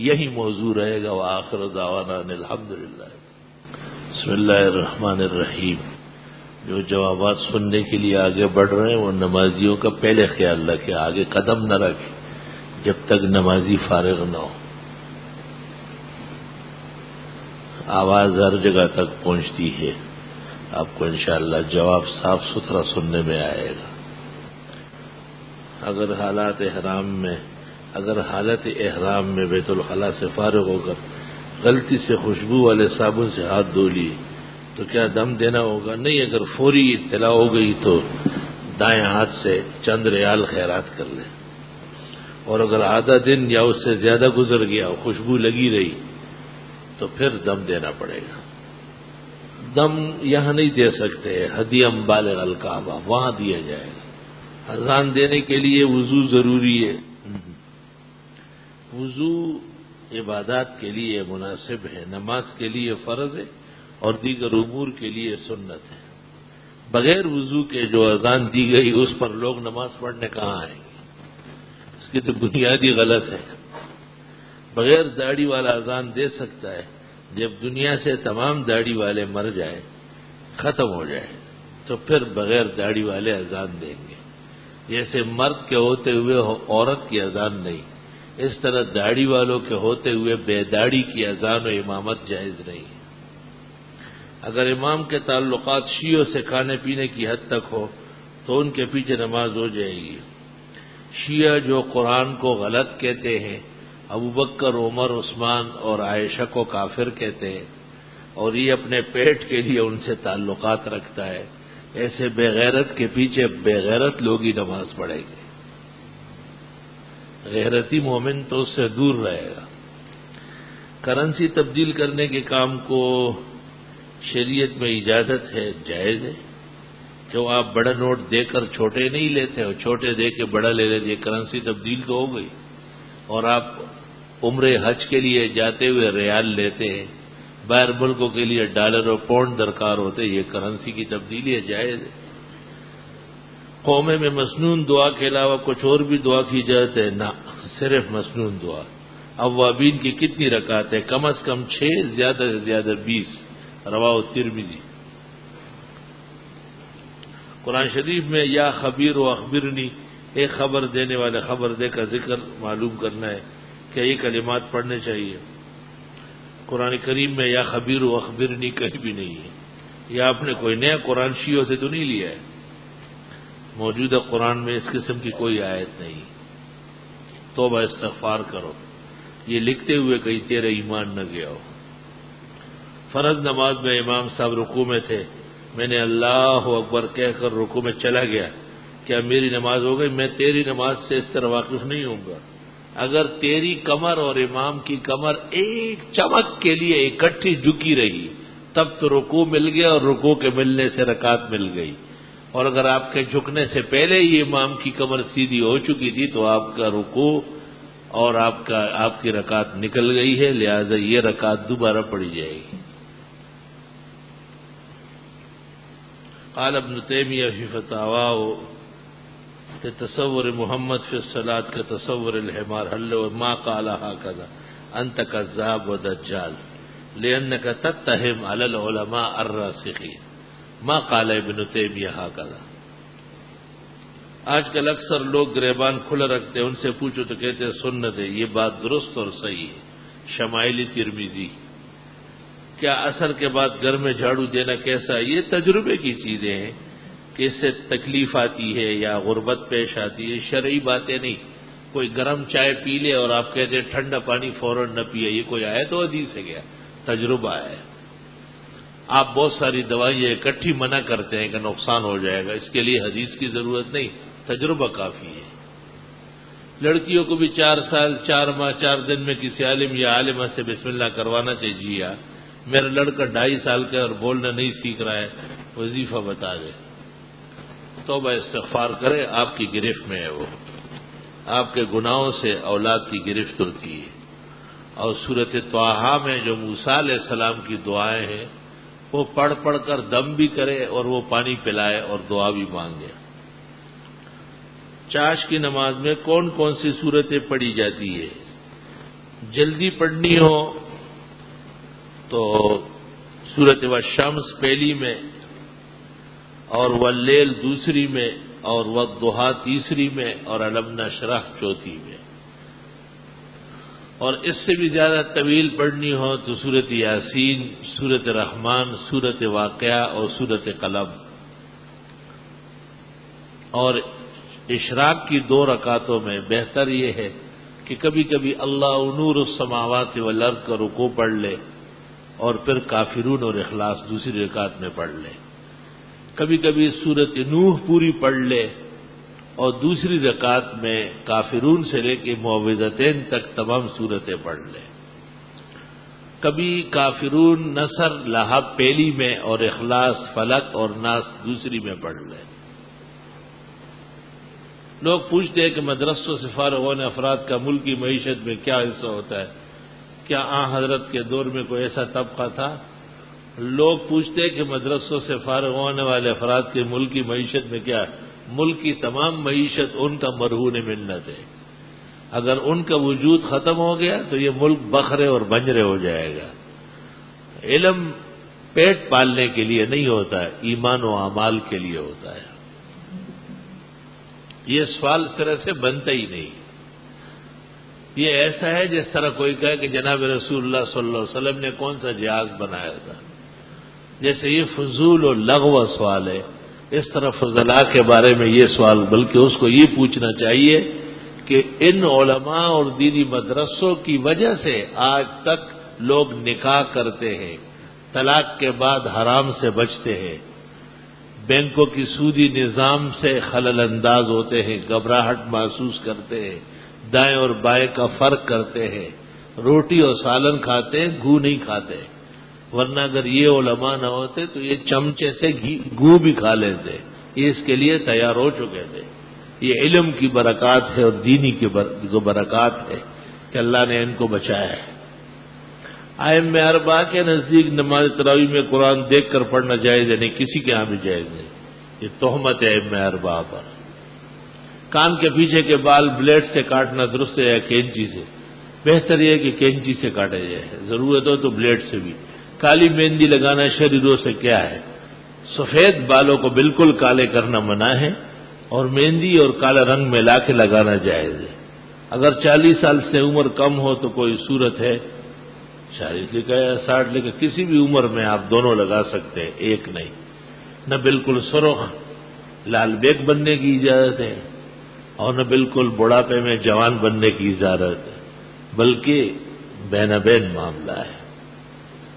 یہی موضوع رہے گا. وآخر دعوانا الحمدللہ. بسم اللہ الرحمن الرحیم. جو جوابات سننے کے لیے آگے بڑھ رہے ہیں وہ نمازیوں کا پہلے خیال رکھیں، آگے قدم نہ رکھیں جب تک نمازی فارغ نہ ہو. آواز ہر جگہ تک پہنچتی ہے، آپ کو انشاءاللہ جواب صاف ستھرا سننے میں آئے گا. اگر حالت احرام میں بیت الخلاء سے فارغ ہو کر غلطی سے خوشبو والے صابن سے ہاتھ دھو لیے تو کیا دم دینا ہوگا؟ نہیں. اگر فوری اطلاع ہو گئی تو دائیں ہاتھ سے چند ریال خیرات کر لیں، اور اگر آدھا دن یا اس سے زیادہ گزر گیا اور خوشبو لگی رہی تو پھر دم دینا پڑے گا. دم یہاں نہیں دے سکتے، ہدیم بالغ الکعبہ وہاں دیا جائے گا. اذان دینے کے لیے وضو ضروری ہے. وضو عبادات کے لیے مناسب ہے، نماز کے لیے فرض ہے اور دیگر امور کے لیے سنت ہے. بغیر وضو کے جو اذان دی گئی اس پر لوگ نماز پڑھنے کہاں آئیں گے؟ اس کی تو بنیادی غلط ہے. بغیر داڑھی والا اذان دے سکتا ہے جب دنیا سے تمام داڑھی والے مر جائیں، ختم ہو جائے، تو پھر بغیر داڑھی والے اذان دیں گے. جیسے مرد کے ہوتے ہوئے عورت کی اذان نہیں، اس طرح داڑھی والوں کے ہوتے ہوئے بے داڑھی کی اذان و امامت جائز نہیں ہے. اگر امام کے تعلقات شیعوں سے کھانے پینے کی حد تک ہو تو ان کے پیچھے نماز ہو جائے گی. شیعہ جو قرآن کو غلط کہتے ہیں، ابوبکر، عمر، عثمان اور عائشہ کو کافر کہتے ہیں، اور یہ اپنے پیٹ کے لیے ان سے تعلقات رکھتا ہے، ایسے بے غیرت کے پیچھے بے غیرت لوگ ہی نماز پڑھیں گے. غیرتی مومن تو اس سے دور رہے گا. کرنسی تبدیل کرنے کے کام کو شریعت میں اجازت ہے، جائز ہے. کہ آپ بڑا نوٹ دے کر چھوٹے نہیں لیتے ہو، چھوٹے دے کے بڑا لے لیتے، کرنسی تبدیل تو ہو گئی. اور آپ عمرے حج کے لیے جاتے ہوئے ریال لیتے ہیں، باہر ملکوں کے لیے ڈالر اور پاؤنڈ درکار ہوتے، یہ کرنسی کی تبدیلی ہے، جائز ہے. قومے میں مسنون دعا کے علاوہ کچھ اور بھی دعا کی جاتی ہے؟ نہ، صرف مسنون دعا. اوابین کی کتنی رکعت ہے؟ کم از کم 6، زیادہ سے زیادہ 20. رواہ ترمذی. قرآن شریف میں یا خبیر و اخبرنی، ایک خبر دینے والے خبر دے کا ذکر معلوم کرنا ہے کہ یہ کلمات پڑھنے چاہیے. قرآن کریم میں یا خبیر و اخبرنی کہیں بھی نہیں ہے. یا آپ نے کوئی نیا قرآن شیعوں سے تو نہیں لیا ہے؟ موجودہ قرآن میں اس قسم کی کوئی آیت نہیں. توبہ استغفار کرو، یہ لکھتے ہوئے کہیں تیرا ایمان نہ گیا ہو. فرض نماز میں امام صاحب رکوع میں تھے، میں نے اللہ اکبر کہہ کر رکوع میں چلا گیا، کیا میری نماز ہو گئی؟ میں تیری نماز سے اس طرح واقف نہیں ہوں گا. اگر تیری کمر اور امام کی کمر ایک چمک کے لیے اکٹھی جھکی رہی تب تو رکوع مل گیا، اور رکوع کے ملنے سے رکعت مل گئی. اور اگر آپ کے جھکنے سے پہلے ہی امام کی کمر سیدھی ہو چکی تھی تو آپ کا رکوع اور آپ کی رکعت نکل گئی ہے، لہذا یہ رکعت دوبارہ پڑھی جائے گی. قال ابن تیمیہ فی فتاواه کہ تصور محمد فی الصلاۃ کا تصور الحمار حل ما قال هكذا انت کذاب و دجال لانك تتهم علی العلماء الراسخین ما قال ابن تیمیہ هكذا. آج کل اکثر لوگ گریبان کھلا رکھتے ہیں، ان سے پوچھو تو کہتے ہیں سنت ہے. یہ بات درست اور صحیح ہے. شمائل ترمذی. کیا عصر کے بعد گھر میں جھاڑو دینا کیسا؟ یہ تجربے کی چیزیں ہیں کہ اس سے تکلیف آتی ہے یا غربت پیش آتی ہے، شرعی باتیں نہیں. کوئی گرم چائے پی لے اور آپ کہتے ہیں ٹھنڈا پانی فوراً نہ پیے، یہ کوئی آیت و حدیث ہے کیا؟ تجربہ ہے. آپ بہت ساری دوائیں اکٹھی منع کرتے ہیں کہ نقصان ہو جائے گا، اس کے لیے حدیث کی ضرورت نہیں، تجربہ کافی ہے. لڑکیوں کو بھی 4 سال 4 ماہ 4 دن میں کسی عالم یا عالمہ سے بسم اللہ کروانا چاہیے. میرا لڑکا 2.5 سال کا اور بولنا نہیں سیکھ رہا ہے، وظیفہ بتا دے. توبہ استغفار کرے، آپ کی گرفت میں ہے. وہ آپ کے گناہوں سے اولاد کی گرفت ہوتی ہے. اور سورۃ طٰہٰ میں جو موسیٰ علیہ السلام کی دعائیں ہیں وہ پڑھ پڑھ کر دم بھی کرے اور وہ پانی پلائے اور دعا بھی مانگے. چاش کی نماز میں کون کون سی سورتیں پڑھی جاتی ہے؟ جلدی پڑھنی ہو تو سورۃ والشمس پہلی میں، اور واللیل دوسری میں، اور والضحیٰ تیسری میں، اور الم نشرح چوتھی میں. اور اس سے بھی زیادہ طویل پڑھنی ہو تو سورۃ یاسین، سورۃ رحمان، سورۃ واقعہ اور سورۃ قلم. اور اشراق کی 2 رکعتوں میں بہتر یہ ہے کہ کبھی کبھی اللہ نور السماوات والارض کا رکوع پڑھ لے اور پھر کافرون اور اخلاص دوسری رکعت میں پڑھ لے. کبھی کبھی سورۃ نوح پوری پڑھ لے اور دوسری رکعت میں کافرون سے لے کے معوذتین تک تمام سورتیں پڑھ لے. کبھی کافرون، نصر، لہب پہلی میں اور اخلاص، فلق اور ناس دوسری میں پڑھ لے. لوگ پوچھتے ہیں کہ مدرسوں سے فارغ ہونے افراد کا ملکی معیشت میں کیا حصہ ہوتا ہے؟ کیا حضرت کے دور میں کوئی ایسا طبقہ تھا؟ لوگ پوچھتے ہیں کہ مدرسوں سے فارغ ہونے والے افراد کے ملکی معیشت میں کیا ہے؟ ملک کی تمام معیشت ان کا مرہون منت ہے. اگر ان کا وجود ختم ہو گیا تو یہ ملک بکھرے اور بنجرے ہو جائے گا. علم پیٹ پالنے کے لیے نہیں ہوتا ہے، ایمان و اعمال کے لیے ہوتا ہے۔ یہ سوال اس طرح سے بنتا ہی نہیں۔ یہ ایسا ہے جس طرح کوئی کہے کہ جناب رسول اللہ صلی اللہ علیہ وسلم نے کون سا جہاز بنایا تھا، جیسے یہ فضول و لغو سوال ہے۔ اس طرح فضلاء کے بارے میں یہ سوال، بلکہ اس کو یہ پوچھنا چاہیے کہ ان علماء اور دینی مدرسوں کی وجہ سے آج تک لوگ نکاح کرتے ہیں، طلاق کے بعد حرام سے بچتے ہیں، بینکوں کی سودی نظام سے خلل انداز ہوتے ہیں، گھبراہٹ محسوس کرتے ہیں، دائیں اور بائیں کا فرق کرتے ہیں، روٹی اور سالن کھاتے ہیں، گو نہیں کھاتے، ورنہ اگر یہ علماء نہ ہوتے تو یہ چمچے سے گو بھی کھا لیتے، یہ اس کے لیے تیار ہو چکے تھے۔ یہ علم کی برکات ہے اور دینی کی برکات ہے کہ اللہ نے ان کو بچایا ہے۔ ائمہ اربعہ کے نزدیک نماز تراویح میں قرآن دیکھ کر پڑھنا جائز ہے نہیں، کسی کے ہاں بھی جائز نہیں، یہ تہمت ہے ائمہ اربعہ پر۔ کان کے پیچھے کے بال بلیڈ سے کاٹنا درست ہے یا کینچی سے؟ بہتر یہ ہے کہ کینچی سے کاٹے جائے، ضرورت ہو تو بلیڈ سے بھی۔ کالی مہندی لگانا شریروں سے کیا ہے؟ سفید بالوں کو بالکل کالے کرنا منع ہے، اور مہندی اور کالا رنگ ملا کے لگانا جائز ہے۔ اگر 40 سال سے عمر کم ہو تو کوئی صورت ہے، 40 لکھا ہے 60 لکھا، کسی بھی عمر میں آپ دونوں لگا سکتے ہیں، ایک نہیں۔ نہ بالکل سرخ لال بیگ بننے کی اجازت ہے اور نہ بالکل بڑھاپے میں جوان بننے کی اجازت ہے، بلکہ بین بین معاملہ ہے۔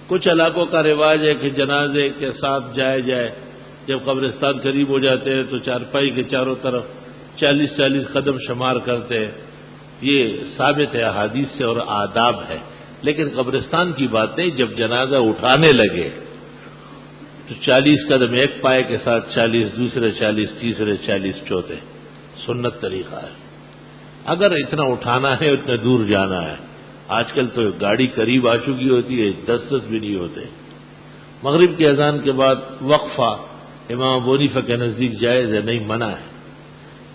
کچھ علاقوں کا رواج ہے کہ جنازے کے ساتھ جائے جب قبرستان قریب ہو جاتے ہیں تو چارپائی کے چاروں طرف 40 قدم شمار کرتے ہیں، یہ ثابت ہے احادیث سے اور آداب ہے، لیکن قبرستان کی بات نہیں۔ جب جنازہ اٹھانے لگے تو 40 قدم ایک پائے کے ساتھ، 40 دوسرے، 40 تیسرے، 40 چوتھے، سنت طریقہ ہے۔ اگر اتنا اٹھانا ہے اتنا دور جانا ہے، آج کل تو گاڑی قریب آ چکی ہوتی ہے، 10 بھی نہیں ہوتے۔ مغرب کی اذان کے بعد وقفہ امام ابو حنیفہ کے نزدیک جائز ہے، نہیں منع ہے۔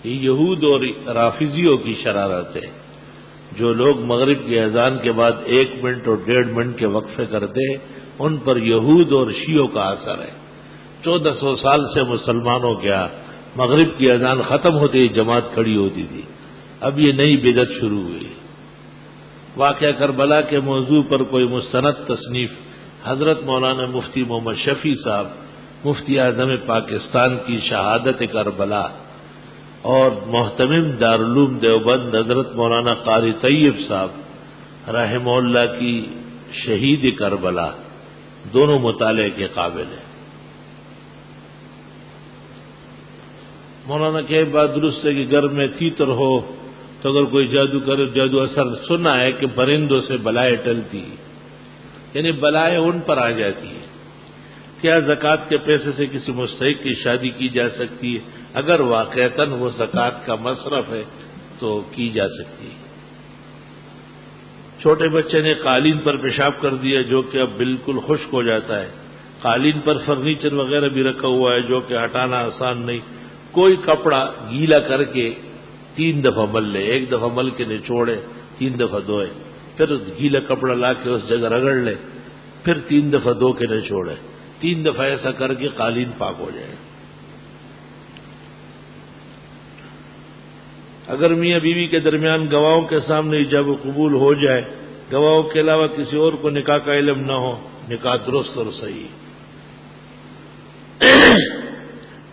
یہ یہود اور رافضیوں کی شرارت ہے، جو لوگ مغرب کی اذان کے بعد 1 منٹ اور 1.5 منٹ کے وقفے کرتے ہیں، ان پر یہود اور شیعوں کا اثر ہے۔ 1400 سال سے مسلمانوں کیا مغرب کی اذان ختم ہوتے ہی جماعت کھڑی ہوتی تھی، اب یہ نئی بدعت شروع ہوئی۔ واقعہ کربلا کے موضوع پر کوئی مستند تصنیف حضرت مولانا مفتی محمد شفیع صاحب مفتی اعظم پاکستان کی شہادت کربلا اور محتمم دارالعلوم دیوبند حضرت مولانا قاری طیب صاحب رحمہ اللہ کی شہید کربلا دونوں مطالعے کے قابل ہیں۔ مولانا کہ بات درست ہے کہ گھر میں تیتر ہو تو اگر کوئی جادو کرے، جادو اثر سنا ہے کہ پرندوں سے بلائیں ٹلتی، یعنی بلائیں ان پر آ جاتی ہے۔ کیا زکوٰۃ کے پیسے سے کسی مستحق کی شادی کی جا سکتی ہے؟ اگر واقعتاً وہ زکوٰۃ کا مصرف ہے تو کی جا سکتی ہے۔ چھوٹے بچے نے قالین پر پیشاب کر دیا جو کہ اب بالکل خشک ہو جاتا ہے، قالین پر فرنیچر وغیرہ بھی رکھا ہوا ہے جو کہ ہٹانا آسان نہیں، کوئی کپڑا گیلا کر کے 3 دفعہ مل لے، 1 دفعہ مل کے نچوڑے، 3 دفعہ دھوئے، پھر گیلا کپڑا لا کے اس جگہ رگڑ لے، پھر 3 دفعہ دھو کے نچوڑے، 3 دفعہ ایسا کر کے قالین پاک ہو جائے۔ اگر میاں بیوی کے درمیان گواہوں کے سامنے ایجاب و قبول ہو جائے، گواہوں کے علاوہ کسی اور کو نکاح کا علم نہ ہو، نکاح درست اور صحیح۔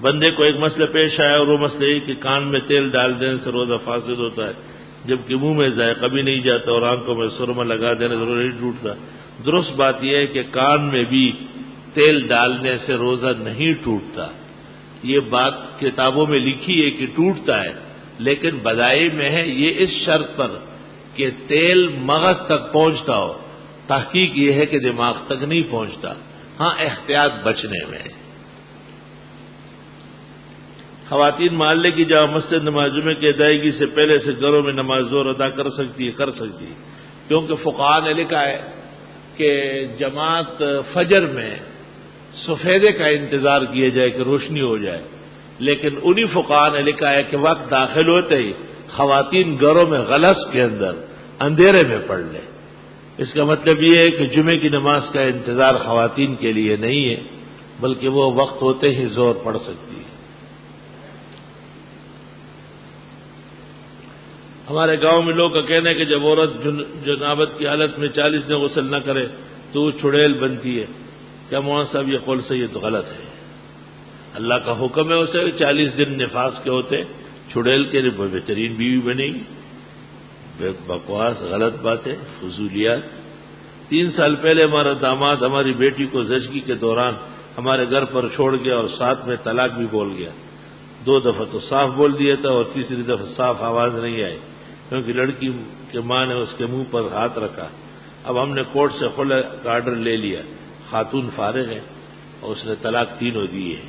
بندے کو ایک مسئلہ پیش آیا اور وہ مسئلہ یہ کہ کان میں تیل ڈال دینے سے روزہ فاسد ہوتا ہے، جبکہ منہ میں ذائقہ بھی نہیں جاتا اور آنکھوں میں سرما لگا دینے سے روزہ نہیں ٹوٹتا۔ درست بات یہ ہے کہ کان میں بھی تیل ڈالنے سے روزہ نہیں ٹوٹتا، یہ بات کتابوں میں لکھی ہے کہ ٹوٹتا ہے، لیکن بدائی میں ہے یہ اس شرط پر کہ تیل مغز تک پہنچتا ہو، تحقیق یہ ہے کہ دماغ تک نہیں پہنچتا، ہاں احتیاط بچنے میں۔ خواتین محلے کی جامع مسجد نماز جمعہ کی ادائیگی سے پہلے سے گھروں میں نماز ظہر ادا کر سکتی ہے، کیونکہ فقہاء نے لکھا ہے کہ جماعت فجر میں سفیدے کا انتظار کیا جائے کہ روشنی ہو جائے، لیکن انہی فقہاء نے لکھا ہے کہ وقت داخل ہوتے ہی خواتین گھروں میں غلس کے اندر اندھیرے میں پڑھ لیں، اس کا مطلب یہ ہے کہ جمعے کی نماز کا انتظار خواتین کے لیے نہیں ہے، بلکہ وہ وقت ہوتے ہی زور پڑ سکتی ہے۔ ہمارے گاؤں میں لوگ کا کہنا ہے کہ جب عورت جنابت کی حالت میں 40 دن غسل نہ کرے تو وہ چڑیل بنتی ہے۔ کیا مولانا صاحب یہ قول صحیح ہے؟ تو غلط ہے۔ اللہ کا حکم ہے اسے 40 دن نفاس کے ہوتے چڑیل کے لیے بہترین بیوی بنے گی۔ بکواس، غلط بات ہے، فضولیات۔ 3 سال پہلے ہمارا داماد ہماری بیٹی کو زچگی کے دوران ہمارے گھر پر چھوڑ گیا اور ساتھ میں طلاق بھی بول گیا۔ 2 دفعہ تو صاف بول دیا تھا اور تیسری دفعہ صاف آواز نہیں آئی، کیونکہ لڑکی کے ماں نے اس کے منہ پر ہاتھ رکھا۔ اب ہم نے کورٹ سے خلع کا آرڈر لے لیا، خاتون فارغ ہے اور اس نے طلاق 3 دی ہے۔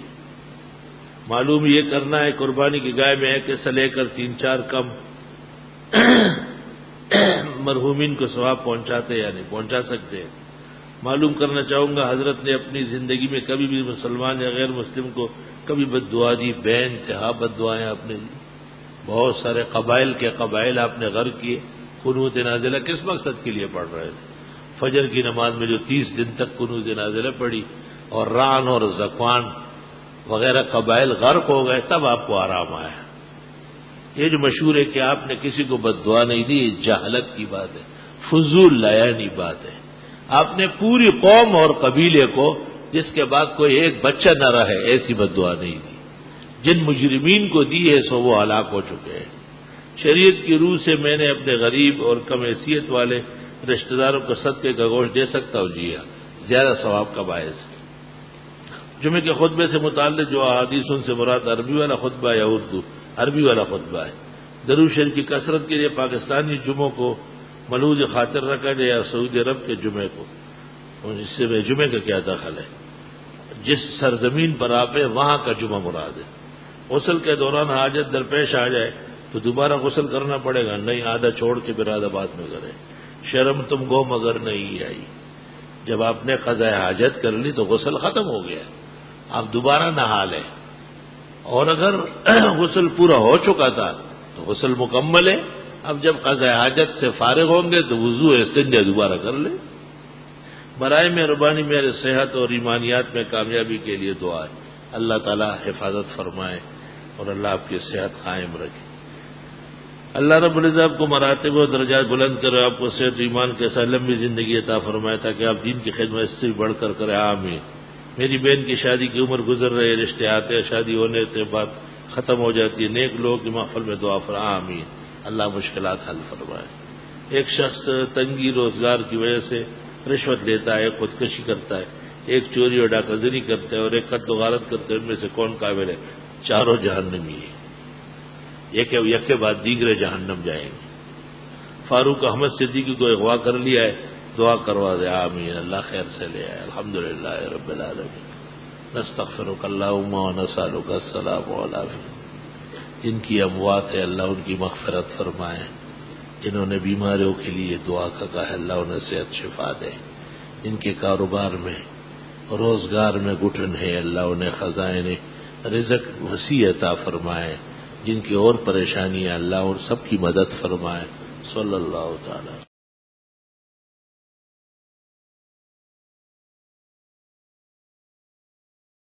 معلوم یہ کرنا ہے قربانی کی گائے میں 1 حصہ لے کر 3-4 کم مرحومین کو ثواب پہنچاتے یا نہیں پہنچا سکتے۔ معلوم کرنا چاہوں گا حضرت نے اپنی زندگی میں کبھی بھی مسلمان یا غیر مسلم کو کبھی بد دعا دی؟ بے انتہا بد دعائیں آپ نے دی۔ بہت سارے قبائل کے قبائل آپ نے غرق کیے۔ قنوت نازلہ کس مقصد کے لیے پڑھ رہے تھے؟ فجر کی نماز میں جو 30 دن تک قنوت نازلہ پڑھی اور ران اور زکوان وغیرہ قبائل غرق ہو گئے، تب آپ کو آرام آیا۔ یہ جو مشہور ہے کہ آپ نے کسی کو بد دعا نہیں دی، یہ جہالت کی بات ہے، فضول لایانی بات ہے۔ آپ نے پوری قوم اور قبیلے کو جس کے بعد کوئی ایک بچہ نہ رہے ایسی بد دعا نہیں دی۔ جن مجرمین کو دی ہے سو وہ ہلاک ہو چکے ہیں۔ شریعت کی روح سے میں نے اپنے غریب اور کم حیثیت والے رشتہ داروں کو صدقے کا گوشت دے سکتا ہوں؟ جی ہاں، زیادہ ثواب کا باعث ہے۔ جمعے کے خطبے سے متعلق جو احادیث ان سے مراد عربی والا خطبہ یا اردو؟ عربی والا خطبہ ہے۔ درود شریف کی کثرت کے لیے پاکستانی جمعوں کو ملحوظ خاطر رکھا جائے یا سعودی عرب کے جمعے کو؟ اس سے میں جمعے کا کیا دخل ہے؟ جس سرزمین پر آپ ہیں وہاں کا جمعہ مراد ہے۔ غسل کے دوران حاجت درپیش آ جائے تو دوبارہ غسل کرنا پڑے گا؟ نہیں، آدھا چھوڑ کے پھر آدھا بعد میں کرے۔ شرم تم کو مگر نہیں آئی، جب آپ نے قضاء حاجت کر لی تو غسل ختم ہو گیا، آپ دوبارہ نہا لیں، اور اگر غسل پورا ہو چکا تھا تو غسل مکمل ہے۔ اب جب قضاء حاجت سے فارغ ہوں گے تو وضو استنجا دوبارہ کر لیں۔ برائے مہربانی میرے صحت اور ایمانیات میں کامیابی کے لیے دعا ہے۔ اللہ تعالی حفاظت فرمائے اور اللہ آپ کی صحت قائم رکھے۔ اللہ رب العزت آپ کو مراتب و درجات بلند کرے، آپ کو صحت و ایمان کے ساتھ لمبی زندگی عطا فرمائے تاکہ آپ دین کی خدمت اس سے بڑھ کر کریں، آمین۔ میری بہن کی شادی کی عمر گزر رہے، رشتے آتے ہیں، شادی ہونے کے بعد ختم ہو جاتی ہے، نیک لوگوں کی محفل میں دعا فرمائے، آمین۔ اللہ مشکلات حل فرمائے۔ ایک شخص تنگی روزگار کی وجہ سے رشوت لیتا ہے، خودکشی کرتا ہے، ایک چوری اور ڈاکہ زنی کرتا ہے اور ایک قتل و غارت کرتے ہیں، ان میں سے کون قابل ہے؟ چاروں جہنمی ہیں، یک کے بعد دیگرے جہنم جائیں گے۔ فاروق احمد صدیقی کو اغوا کر لیا ہے، دعا کروا دے، آمین۔ اللہ خیر سے لے آئے، الحمدللہ رب العالمین۔ نستغفرک اللہم و نسألک السلام علیکم۔ جن کی اموات ہے اللہ ان کی مغفرت فرمائے، جنہوں نے بیماریوں کے لیے دعا کا کہا ہے اللہ انہیں صحت شفا دے، جن کے کاروبار میں روزگار میں گھٹن ہے اللہ انہیں خزائن رزق وسیع عطا فرمائے، جن کی اور پریشانیاں اللہ ان سب کی مدد فرمائے۔ صلی اللہ تعالی